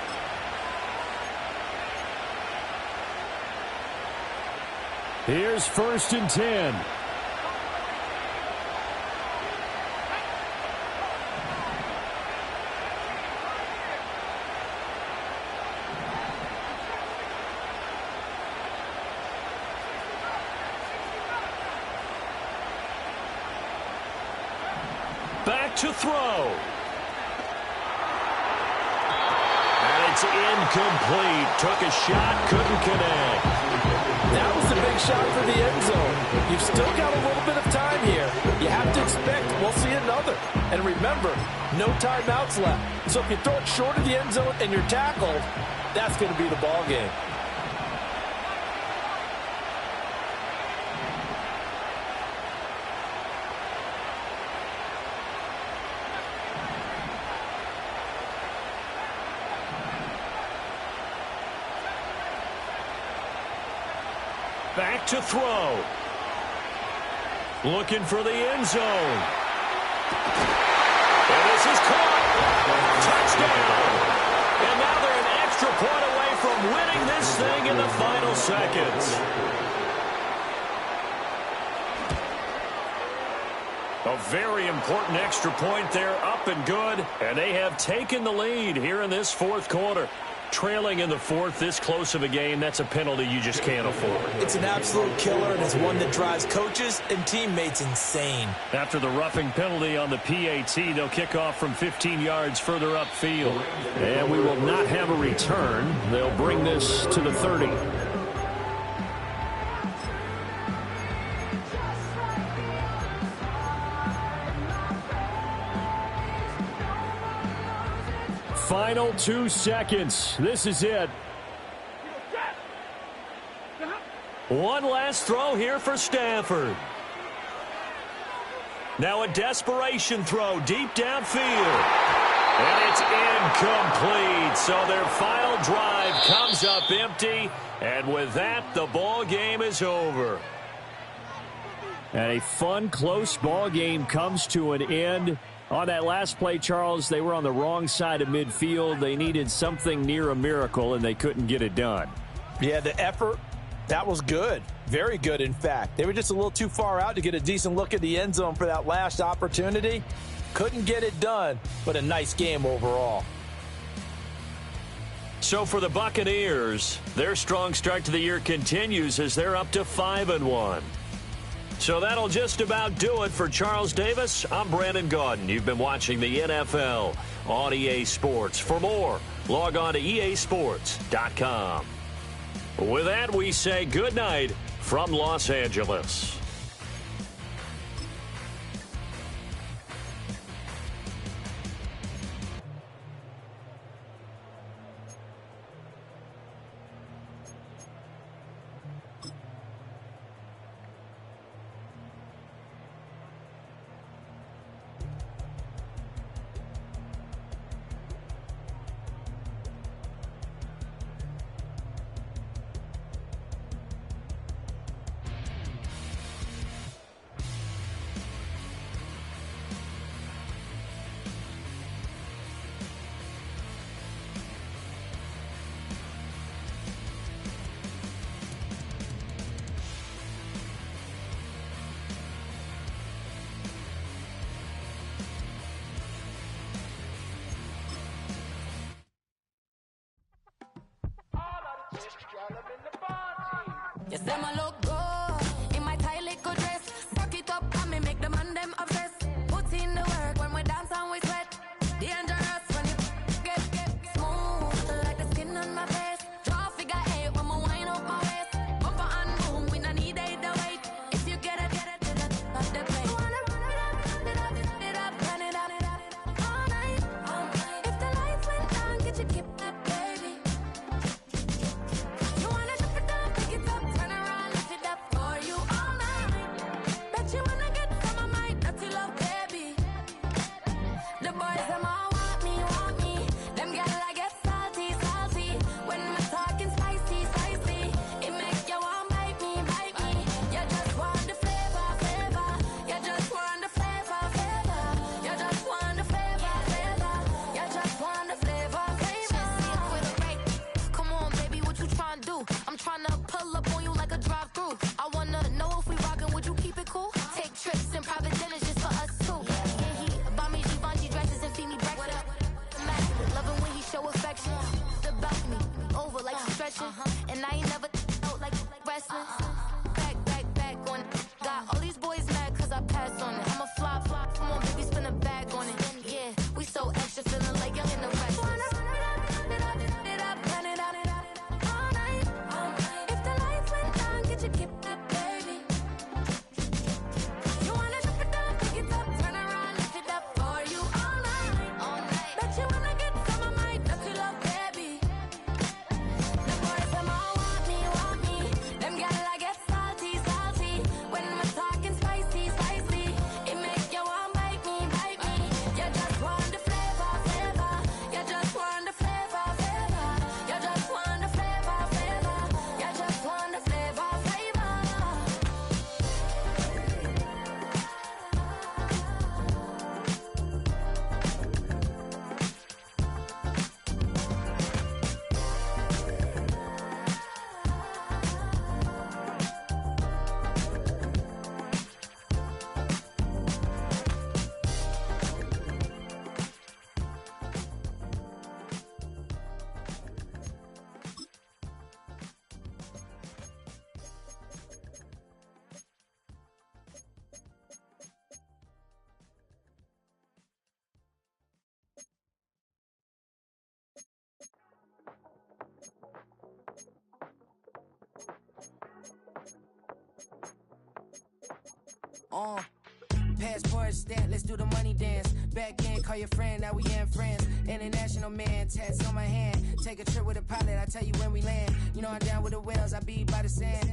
Here's 1st and 10. Back to throw. And it's incomplete. Took a shot, couldn't connect. That was the big shot for the end zone. You've still got a little bit of time here. You have to expect we'll see another. And remember, no timeouts left. So if you throw it short of the end zone and you're tackled, that's going to be the ball game. Back to throw. Looking for the end zone. And this is caught. Touchdown. And now they're an extra point away from winning this thing in the final seconds. A very important extra point there, up and good. And they have taken the lead here in this 4th quarter. Trailing in the 4th, this close of a game, that's a penalty you just can't afford. It's an absolute killer, and it's one that drives coaches and teammates insane. After the roughing penalty on the PAT, they'll kick off from 15 yards further upfield. And we will not have a return. They'll bring this to the 30. Final 2 seconds. This is it. One last throw here for Stafford. Now a desperation throw deep downfield. And it's incomplete. So their final drive comes up empty. And with that, the ball game is over. And a fun, close ball game comes to an end. On that last play, Charles, they were on the wrong side of midfield. They needed something near a miracle, and they couldn't get it done. Yeah, the effort, that was good. Very good, in fact. They were just a little too far out to get a decent look at the end zone for that last opportunity. Couldn't get it done, but a nice game overall. So for the Buccaneers, their strong start to the year continues as they're up to 5-1. So that'll just about do it for Charles Davis. I'm Brandon Gaudin. You've been watching the NFL on EA Sports. For more, log on to easports.com. With that, we say good night from Los Angeles. You say my look good in my tight little dress. Rock it up and me make the man them obsessed. Put in the work when we dance and we sweat. Dangerous when you get smooth like the skin on my face. Draw figure 8 when we wind up my waist. Bumper and boom, we don't need either wait. If you get it, off the plate. Wanna run it up, turn it up all night. If the lights went down, get your keep that baby. You wanna drop it down, pick it up, turn around, lift it up. Passport stamp, let's do the money dance. Back in, call your friend, now we in friends. International man, tats on my hand. Take a trip with a pilot, I tell you when we land. You know I'm down with the whales, I be by the sand.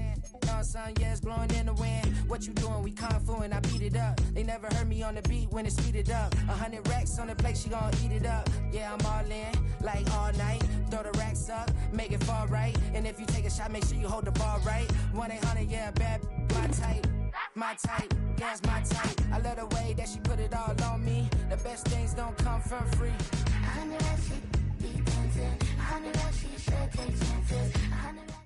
On sun, yeah, it's blowing in the wind. What you doing? We kung fu and I beat it up. They never heard me on the beat when it speeded up. 100 racks on the plate, she gon' eat it up. Yeah, I'm all in, like all night. Throw the racks up, make it fall right. And if you take a shot, make sure you hold the ball right. 1-800, yeah, bad, my type. My type, yeah, it's my type. I love the way that she put it all on me. The best things don't come for free. 100 that she be dancing. 100 that she should take chances. 100